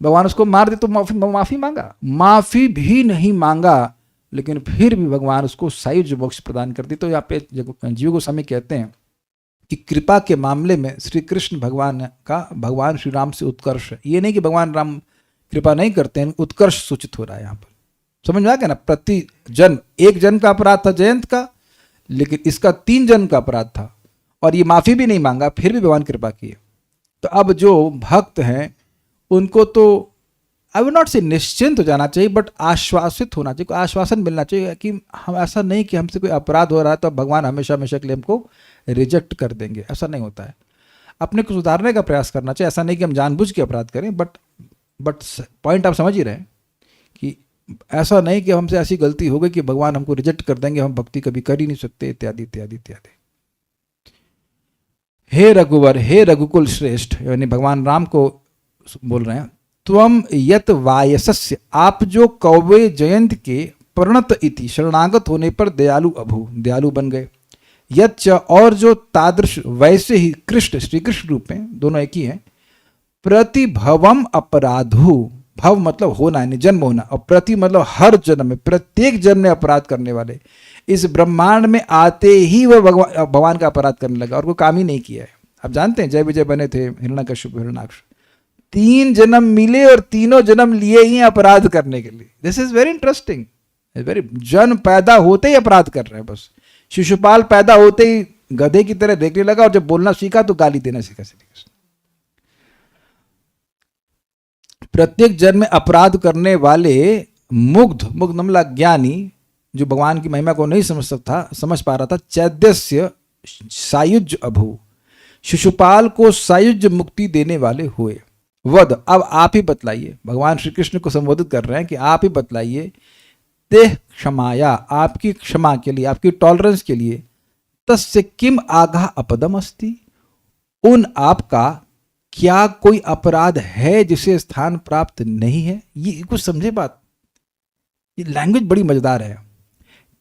भगवान उसको मार दे तो माफी मांगा? माफी भी नहीं मांगा, लेकिन फिर भी भगवान उसको सायुज्य मोक्ष प्रदान कर दी। तो यहाँ पे जीव गोस्वामी कहते हैं कि कृपा के मामले में श्री कृष्ण भगवान का भगवान श्री राम से उत्कर्ष है। ये नहीं कि भगवान राम कृपा नहीं करते हैं, उत्कर्ष सूचित हो रहा है यहाँ पर। समझ में आ गया ना? प्रति जन्म 1 जन्म का अपराध था जयंत का, लेकिन इसका 3 जन्म का अपराध था, और ये माफी भी नहीं मांगा, फिर भी भगवान कृपा किए। तो अब जो भक्त हैं उनको तो आई विल नॉट से निश्चिंत हो जाना चाहिए, बट आश्वासित होना चाहिए, आश्वासन मिलना चाहिए कि हम, ऐसा नहीं कि हमसे कोई अपराध हो रहा है तो भगवान हमेशा हमेशा के लिए हमको रिजेक्ट कर देंगे। ऐसा नहीं होता है। अपने को सुधारने का प्रयास करना चाहिए। ऐसा नहीं कि हम जानबूझ के अपराध करें, बट पॉइंट आप समझ ही रहे हैं कि ऐसा नहीं कि हमसे ऐसी गलती हो गई कि भगवान हमको रिजेक्ट कर देंगे, हम भक्ति कभी कर ही नहीं सकते, इत्यादि इत्यादि इत्यादि। हे रघुवर, हे रघुकुल श्रेष्ठ, यानी भगवान राम को बोल रहे हैं, त्वम यत वायसस्य, आप जो कौवे जयंत के प्रणत इति शरणागत होने पर दयालु अभु, दयालु बन गए। यच्च, और जो तादृश वैसे ही कृष्ण, श्री कृष्ण रूप में, दोनों एक ही हैं, प्रतिभवम अपराधु, भव मतलब होना यानी जन्म होना, और प्रति मतलब हर जन्म में, प्रत्येक जन्म में अपराध करने वाले, इस ब्रह्मांड में आते ही वह भगवान का अपराध करने लगा और कोई काम ही नहीं किया है। आप जानते हैं जय विजय बने थे हिरण्यकश्यप हिरण्याक्ष, 3 जन्म मिले और तीनों जन्म लिए ही अपराध करने के लिए। This is very interesting, very, जन्म पैदा होते ही अपराध कर रहे हैं बस। शिशुपाल पैदा होते ही गधे की तरह देखने लगा और जब बोलना सीखा तो गाली देना सीखा। प्रत्येक जन्म में अपराध करने वाले मुग्ध, मुग्ध नमला ज्ञानी, जो भगवान की महिमा को नहीं समझ पा रहा था, चैद्यस्य सायुज्य अभु, शिशुपाल को सायुज्य मुक्ति देने वाले हुए। वद, अब आप ही बतलाइए, भगवान श्री कृष्ण को संबोधित कर रहे हैं कि आप ही बतलाइए, ते क्षमाया, आपकी क्षमा के लिए, आपकी टॉलरेंस के लिए, तस्य किम आघा अपदम अस्ति, उन आपका क्या कोई अपराध है जिसे स्थान प्राप्त नहीं है? ये कुछ समझे बात, ये लैंग्वेज बड़ी मजेदार है।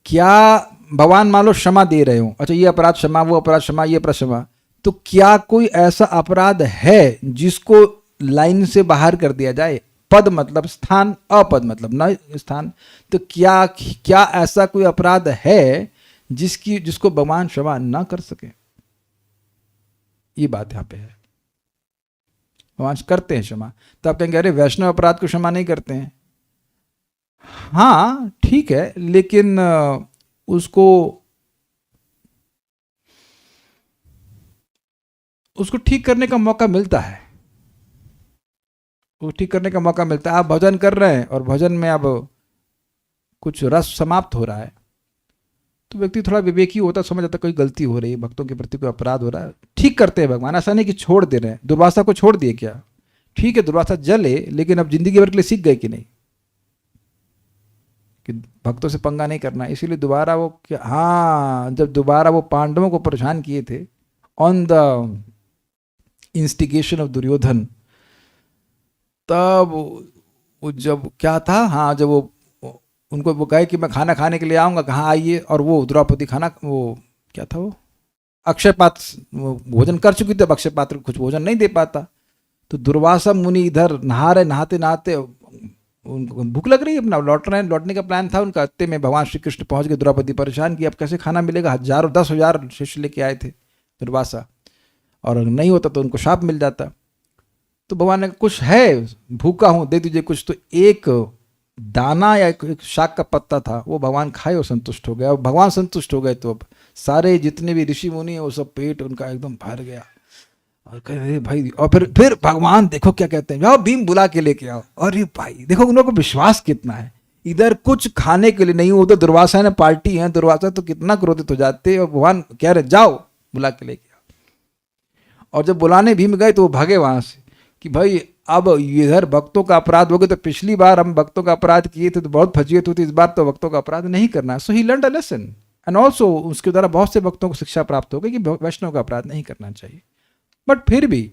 क्या भगवान मान लो क्षमा दे रहे हो, अच्छा ये अपराध क्षमा, वो अपराध क्षमा, ये अपराध क्षमा, तो क्या कोई ऐसा अपराध है जिसको लाइन से बाहर कर दिया जाए? पद मतलब स्थान, अपद मतलब न स्थान, तो क्या क्या ऐसा कोई अपराध है जिसको भगवान क्षमा ना कर सके? ये बात यहां पे है। भगवान करते हैं क्षमा, तो आप कहेंगे अरे वैष्णव अपराध को क्षमा नहीं करते हैं। हाँ ठीक है, लेकिन उसको ठीक करने का मौका मिलता है, वो ठीक करने का मौका मिलता है। आप भजन कर रहे हैं और भजन में अब कुछ रस समाप्त हो रहा है, तो व्यक्ति थोड़ा विवेकी होता, समझ आता कोई गलती हो रही है, भक्तों के प्रति कोई अपराध हो रहा है, ठीक करते हैं भगवान। ऐसा नहीं कि छोड़ दे रहे हैं। दुर्वासा को छोड़ दिए क्या? ठीक है दुर्वासा जले, लेकिन अब जिंदगी भर के लिए सीख गए कि नहीं कि भक्तों से पंगा नहीं करना। इसीलिए दोबारा वो क्या, हाँ, जब दोबारा वो पांडवों को परेशान किए थे on the instigation of Duryodhan, तब वो जब क्या था, हाँ, जब वो उनको वो कहे कि मैं खाना खाने के लिए आऊँगा, कहाँ आइए, और वो द्रौपदी खाना, वो क्या था, वो अक्षय पात्र भोजन कर चुकी थी, अब अक्षय पात्र कुछ भोजन नहीं दे पाता। तो दुर्वासा मुनि इधर नहा रहे, नहाते नहाते उनको भूख लग रही है, अपना लौटने का प्लान था उनका। इतने में भगवान श्री कृष्ण पहुँच गए, द्रौपदी परेशान की अब कैसे खाना मिलेगा, हजारों 10,000 शिष्य लेके आए थे दुर्वासा, और नहीं होता तो उनको शाप मिल जाता। तो भगवान ने कुछ है, भूखा हूँ दे दीजिए कुछ, तो एक दाना या एक शाक का पत्ता था, वो भगवान खाए और संतुष्ट हो गया। और भगवान संतुष्ट हो गए तो अब सारे जितने भी ऋषि मुनि हैं वो सब पेट उनका एकदम भर गया, और कह रहे भाई, और फिर भगवान देखो क्या कहते हैं, जाओ भीम बुला के लेके आओ। अरे भाई देखो उन लोगों को विश्वास कितना है, इधर कुछ खाने के लिए नहीं, उधर दुर्वासा ने पार्टी है, दुर्वासा तो कितना क्रोधित हो जाते, और भगवान कह रहे जाओ बुला के लेके आओ। और जब बुलाने भीम गए तो वो भागे वहां से कि भाई अब इधर भक्तों का अपराध हो गया, तो पिछली बार हम भक्तों का अपराध किए थे तो बहुत फजीयत हुई थी, इस बार तो भक्तों का अपराध नहीं करना है। So he learned a lesson, and also उसके द्वारा बहुत से भक्तों को शिक्षा प्राप्त हो गई कि वैष्णव का अपराध नहीं करना चाहिए। बट फिर भी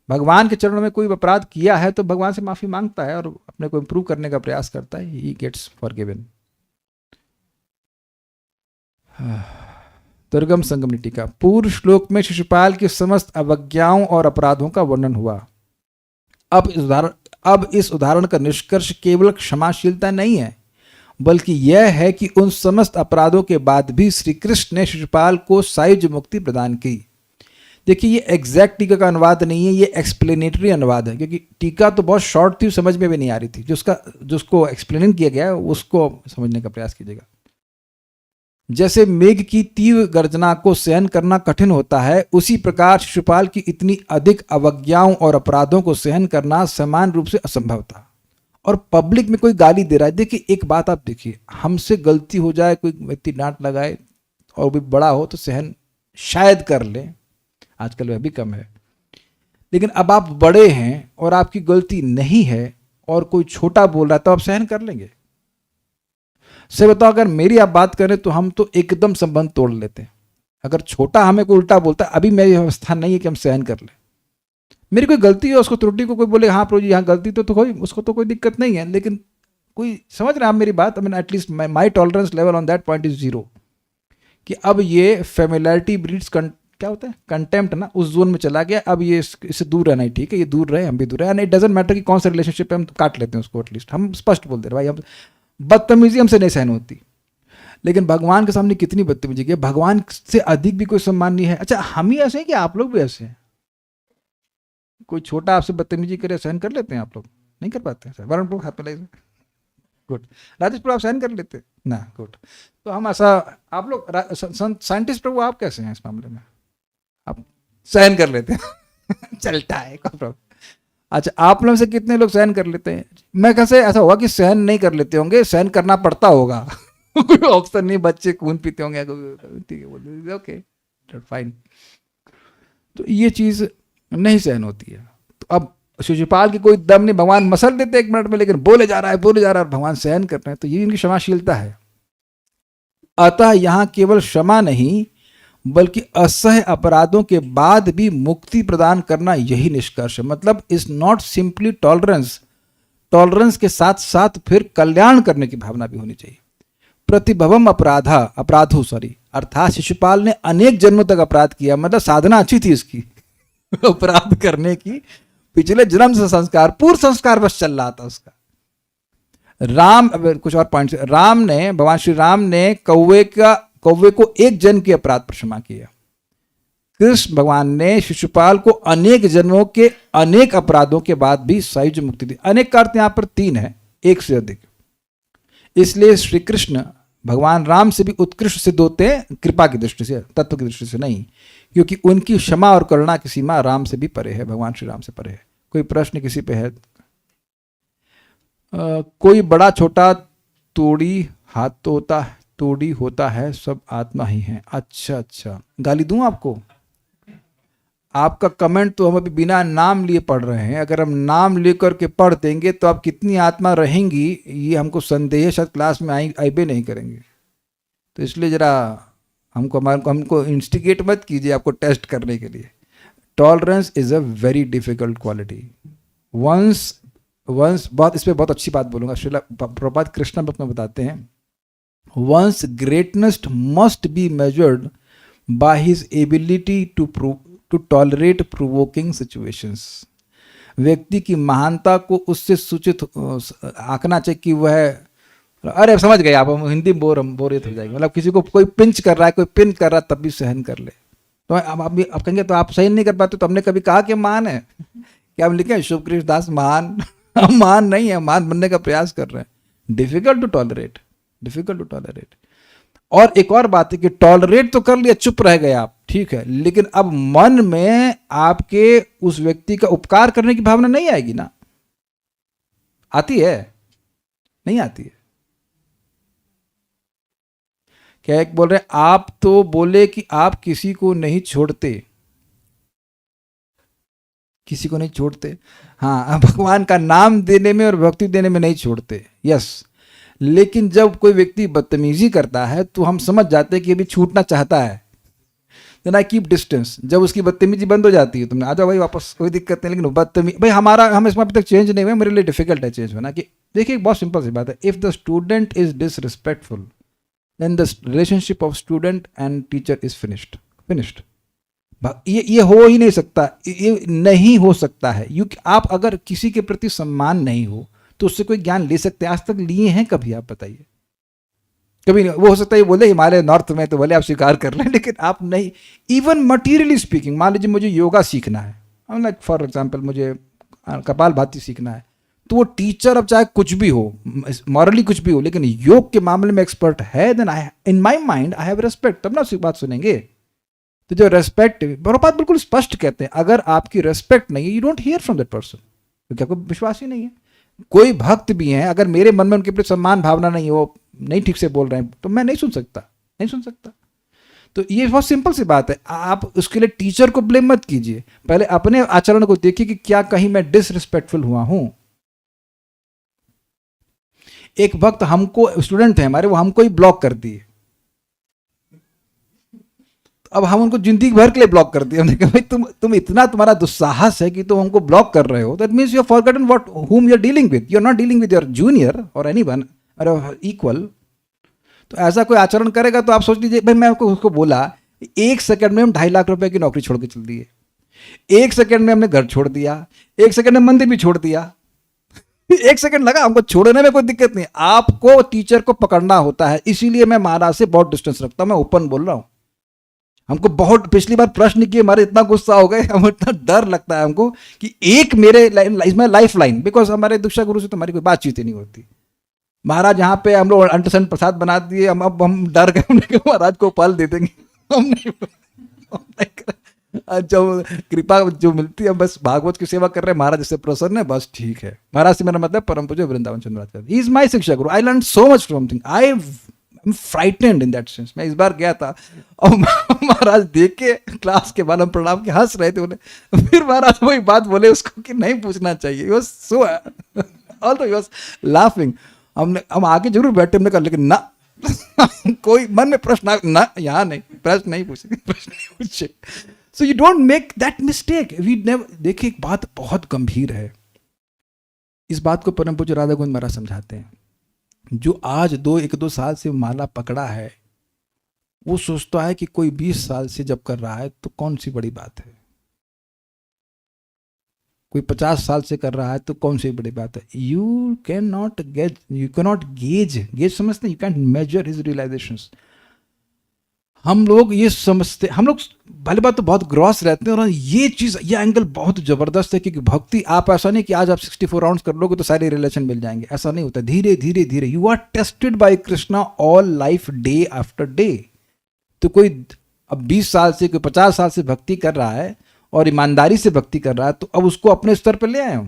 भगवान के चरणों में कोई अपराध किया है तो भगवान से माफी मांगता है और अपने को इंप्रूव करने का प्रयास करता है, ही गेट्स फॉरगिवन। दुर्गम संगमनी टीका। पूर्व श्लोक में शिशुपाल की समस्त अवज्ञाओं और अपराधों का वर्णन हुआ। अब इस उदाहरण का निष्कर्ष केवल क्षमाशीलता नहीं है, बल्कि यह है कि उन समस्त अपराधों के बाद भी श्री कृष्ण ने शिशुपाल को सायुज्य मुक्ति प्रदान की। देखिए ये एग्जैक्ट टीका का अनुवाद नहीं है, ये एक्सप्लेनेटरी अनुवाद है, क्योंकि टीका तो बहुत शॉर्ट थी, समझ में भी नहीं आ रही थी। जिसको एक्सप्लेन किया गया है उसको समझने का प्रयास कीजिएगा। जैसे मेघ की तीव्र गर्जना को सहन करना कठिन होता है, उसी प्रकार शिशुपाल की इतनी अधिक अवज्ञाओं और अपराधों को सहन करना समान रूप से असंभव था। और पब्लिक में कोई गाली दे रहा है, देखिए एक बात आप देखिए, हमसे गलती हो जाए, कोई व्यक्ति डांट लगाए और भी बड़ा हो तो सहन शायद कर ले, आजकल वह भी कम है, लेकिन अब आप बड़े हैं और आपकी गलती नहीं है और कोई छोटा बोल रहा है तो आप सहन कर लेंगे? से बताओ, अगर मेरी आप बात करें तो हम तो एकदम संबंध तोड़ लेते हैं। अगर छोटा हमें कोई उल्टा बोलता है, अभी मेरी अवस्था नहीं है कि हम सहन कर लें। मेरी कोई गलती है, उसको त्रुटि को कोई बोले हाँ प्रभु जी यहाँ गलती तो कोई, उसको तो कोई दिक्कत नहीं है, लेकिन कोई समझ रहे हैं आप मेरी बात? I mean at least my tolerance level on that point is 0, कि अब ये फेमिलैरिटी ब्रीड्स क्या होता है, कंटेम्प्ट ना, उस जोन में चला गया। अब ये इससे दूर रहना ही ठीक है, ये दूर रहे, हम भी दूर रहे, एंड इट डजंट मैटर कि कौन सा रिलेशनशिप है, हम काट लेते हैं उसको। एटलीस्ट हम स्पष्ट बोल दे रहे भाई, हम बदतमीजी हमसे नहीं सहन होती। लेकिन भगवान के सामने कितनी बदतमीजी की, भगवान से अधिक भी कोई सम्मान नहीं है। अच्छा हम ही ऐसे हैं कि आप लोग भी ऐसे हैं? कोई छोटा आपसे बदतमीजी करे सहन कर लेते हैं आप लोग? नहीं कर पाते हैं। वरुण प्रभु हाथ में, गुड। राजेश प्रभु आप सहन कर लेते ना? गुड। तो हम ऐसा, आप लोग साइंटिस्ट प्रभु आप कैसे हैं इस मामले में? आप सहन कर लेते हैं चलता है, कोई प्रॉब्लम। अच्छा आप लोग से कितने लोग सहन कर लेते हैं? मैं कैसे ऐसा होगा कि सहन नहीं कर लेते होंगे, सहन करना पड़ता होगा कोई ऑप्शन नहीं, बच्चे खून पीते होंगे, ठीक है बोल ओके फाइन। तो ये चीज नहीं सहन होती है। तो अब शिशुपाल की कोई दम नहीं, भगवान मसल देते 1 मिनट में, लेकिन बोले जा रहा है भगवान सहन कर रहे हैं, तो ये इनकी क्षमाशीलता है। अतः यहाँ केवल क्षमा नहीं बल्कि असह्य अपराधों के बाद भी मुक्ति प्रदान करना यही निष्कर्ष है। मतलब is not simply tolerance, tolerance के साथ साथ फिर कल्याण करने की भावना भी होनी चाहिए। प्रतिभवम अपराधो अर्थात शिशुपाल ने अनेक जन्मों तक अपराध किया, मतलब साधना अच्छी थी इसकी अपराध करने की, पिछले जन्म से संस्कार, पूर्व संस्कार बस चल रहा था उसका। राम, कुछ और पॉइंट, राम ने, भगवान श्री राम ने कौवे को एक जन्म के अपराध पर क्षमा किया। कृष्ण भगवान ने शिशुपाल को अनेक जन्मों के अनेक अपराधों के बाद भी सायुज्य मुक्ति दी। अनेक का अर्थ यहां पर 3 है, एक से अधिक। इसलिए श्री कृष्ण भगवान राम से भी उत्कृष्ट सिद्ध होते हैं, कृपा की दृष्टि से, तत्व की दृष्टि से नहीं, क्योंकि उनकी क्षमा और करुणा की सीमा राम से भी परे है, भगवान श्री राम से परे है। कोई प्रश्न किसी पे है? कोई बड़ा छोटा तोड़ी होता है, सब आत्मा ही है। अच्छा, गाली दूं आपको? आपका कमेंट तो हम अभी बिना नाम लिए पढ़ रहे हैं, अगर हम नाम लेकर के पढ़ देंगे तो आप कितनी आत्मा रहेंगी ये हमको संदेह, शायद क्लास में आइबे नहीं करेंगे। तो इसलिए जरा हमको इंस्टिगेट मत कीजिए आपको टेस्ट करने के लिए। Tolerance is a very difficult quality. Once बहुत, इस पर बहुत अच्छी बात बोलूंगा, श्रील प्रभुपाद कृष्ण भक्त में बताते हैं, one's greatness must be measured by his ability to tolerate provoking situations. व्यक्ति की महानता को उससे सूचित आंकना चाहिए कि वह, अरे समझ गए आप, हम हिंदी बोरियत हो जाएगी, मतलब किसी को कोई पिंच कर रहा है, कोई पिन कर रहा है, तब भी सहन कर ले। तो अब कहेंगे तो आप सहन नहीं कर पाते, तो हमने कभी कहा कि महान है? क्या हम लिखे शुभ कृष्ण दास महान? हम महान नहीं है, महान बनने का प्रयास कर रहे हैं। Difficult to tolerate. और एक और बात है कि टॉलरेट तो कर लिया, चुप रह गए आप, ठीक है, लेकिन अब मन में आपके उस व्यक्ति का उपकार करने की भावना नहीं आएगी ना? आती है? नहीं आती है। क्या एक बोल रहे, आप तो बोले कि आप किसी को नहीं छोड़ते, हाँ, भगवान का नाम देने में और भक्ति देने में नहीं छोड़ते, यस। लेकिन जब कोई व्यक्ति बदतमीजी करता है तो हम समझ जाते हैं कि अभी छूटना चाहता है, देन आई कीप डिस्टेंस। जब उसकी बदतमीजी बंद हो जाती है, तुमने आ जाओ भाई वापस, कोई दिक्कत नहीं, लेकिन बदतमीजी भाई हम इसमें अभी तक चेंज नहीं हुए, मेरे लिए डिफिकल्ट है चेंज होना। कि देखिए बहुत सिंपल सी बात है, if the student is disrespectful then the relationship of student and teacher is finished. ये हो ही नहीं सकता, ये नहीं हो सकता है। आप अगर किसी के प्रति सम्मान नहीं हो तो उससे कोई ज्ञान ले सकते हैं? आज तक लिए हैं कभी? आप बताइए, कभी नहीं। वो हो सकता है बोले हिमालय नॉर्थ में, तो बोले आप स्वीकार कर लें, लेकिन आप नहीं। इवन मटीरियली स्पीकिंग, मान लीजिए मुझे योगा सीखना है, लाइक फॉर एग्जाम्पल मुझे कपालभाति सीखना है, तो वो टीचर अब चाहे कुछ भी हो, मॉरली कुछ भी हो, लेकिन योग के मामले में एक्सपर्ट है, then I in my mind I have respect, तब ना उसकी बात सुनेंगे। तो जो रेस्पेक्ट, बरोबर बिल्कुल स्पष्ट कहते हैं, अगर आपकी रेस्पेक्ट नहीं है, you don't hear from that person, क्योंकि आपको विश्वास ही नहीं है। कोई भक्त भी हैं, अगर मेरे मन में उनके प्रति सम्मान भावना नहीं हो, नहीं ठीक से बोल रहे हैं, तो मैं नहीं सुन सकता। तो ये बहुत सिंपल सी बात है। आप उसके लिए टीचर को ब्लेम मत कीजिए, पहले अपने आचरण को देखिए कि क्या कहीं मैं डिसरिस्पेक्टफुल हुआ हूं। एक भक्त हमको, स्टूडेंट थे हमारे, वो हमको ही ब्लॉक कर दिए। अब हम उनको जिंदगी भर के लिए ब्लॉक कर दिया। हमने कहा भाई तुम इतना, तुम्हारा दुस्साहस है कि तुम हमको ब्लॉक कर रहे हो, that means you have forgotten what whom you are dealing with. You are not dealing with your junior or anyone or equal. तो ऐसा कोई आचरण करेगा तो आप सोच लीजिए, भाई मैं उसको बोला 1 सेकंड में हम 2.5 लाख रुपए की नौकरी छोड़ के चल दिए, 1 सेकंड में हमने घर छोड़ दिया, 1 सेकंड में मंदिर भी छोड़ दिया। 1 सेकंड लगा, हमको छोड़ने में कोई दिक्कत नहीं। आपको टीचर को पकड़ना होता है, इसीलिए मैं महाराज से बहुत डिस्टेंस रखता हूं, मैं ओपन बोल रहा हूं। हमको बहुत पिछली बार प्रश्न किए, हमारे इतना गुस्सा हो गए, हम इतना डर लगता है हमको कि एक मेरे इसमें लाइफ लाइन, बिकॉज हमारे दीक्षा गुरु से तो हमारी कोई बातचीत ही नहीं होती। महाराज यहाँ पे हम लोग अंटसन प्रसाद बना दिए, अब हम डर गए, हमने कहा महाराज को पाल दे देंगे, हम नहीं जब कृपा जो मिलती है, बस भागवत की सेवा कर रहे हैं, महाराज इससे प्रसन्न है, बस ठीक है। महाराज से मेरा मतलब परम पूज्य Vrindavan Chandracharya, he is my शिक्षा गुरु, I learn so much from thing, I am frightened in that sense. मैं इस बार गया था और महाराज देख के क्लास के बाद हम प्रणाम के हंस रहे थे, बोले फिर महाराज वही बात बोले उसको कि नहीं पूछना चाहिए, was so although he was laughing। हम आगे जरूर बैठे, हमने कहा लेकिन ना कोई मन में प्रश्न ना, यहाँ नहीं, प्रश्न नहीं पूछे। So you don't make that mistake, we never. देखिए एक बात बहुत गंभीर है, इस बात को परम पूज्य राधा गोविंद महाराज समझाते हैं। जो आज 1-2 साल से माला पकड़ा है, वो सोचता है कि कोई 20 साल से जब कर रहा है तो कौन सी बड़ी बात है, कोई 50 साल से कर रहा है तो कौन सी बड़ी बात है। You can not get, you can not gauge, gauge समझते, you can measure his realisations. हम लोग ये समझते, हम लोग भले बात तो बहुत ग्रॉस रहते हैं, और ये चीज़, ये एंगल बहुत ज़बरदस्त है, क्योंकि भक्ति, आप ऐसा नहीं कि आज आप 64 राउंड्स कर लोगे तो सारे रिलेशन मिल जाएंगे, ऐसा नहीं होता। धीरे धीरे धीरे you are tested by Krishna all life, day after day. तो कोई अब 20 साल से, कोई 50 साल से भक्ति कर रहा है और ईमानदारी से भक्ति कर रहा है, तो अब उसको अपने स्तर पर ले आए हम,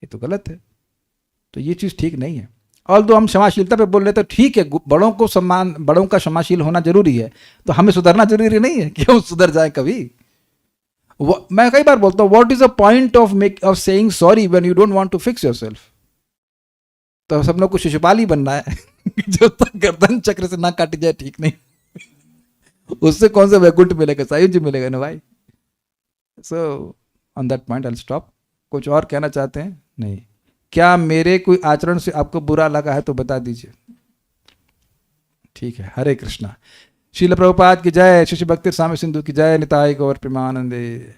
ये तो गलत है। तो ये चीज़ ठीक नहीं है। और दो हम क्षमाशीलता पे बोल रहे, तो ठीक है, बड़ों को सम्मान, बड़ों का क्षमाशील होना जरूरी है, तो हमें सुधरना जरूरी नहीं है कि हम सुधर जाए कभी। मैं कई बार बोलता हूँ, what is the point of saying sorry when you don't want to fix yourself. तो सब लोग को शिशुपाल ही बनना है जब तक गर्दन चक्र से ना काटी जाए ठीक नहीं। उससे कौन सा वैकुंठ मिलेगा, सायुज्य मिलेगा ना भाई। So on that point I stop. कुछ और कहना चाहते हैं? नहीं। क्या मेरे कोई आचरण से आपको बुरा लगा है तो बता दीजिए। ठीक है, हरे कृष्णा। श्रील प्रभुपाद की जय, शिष्य भक्ति स्वामी सिंधु की जय, निताई गौर प्रेमानंदे।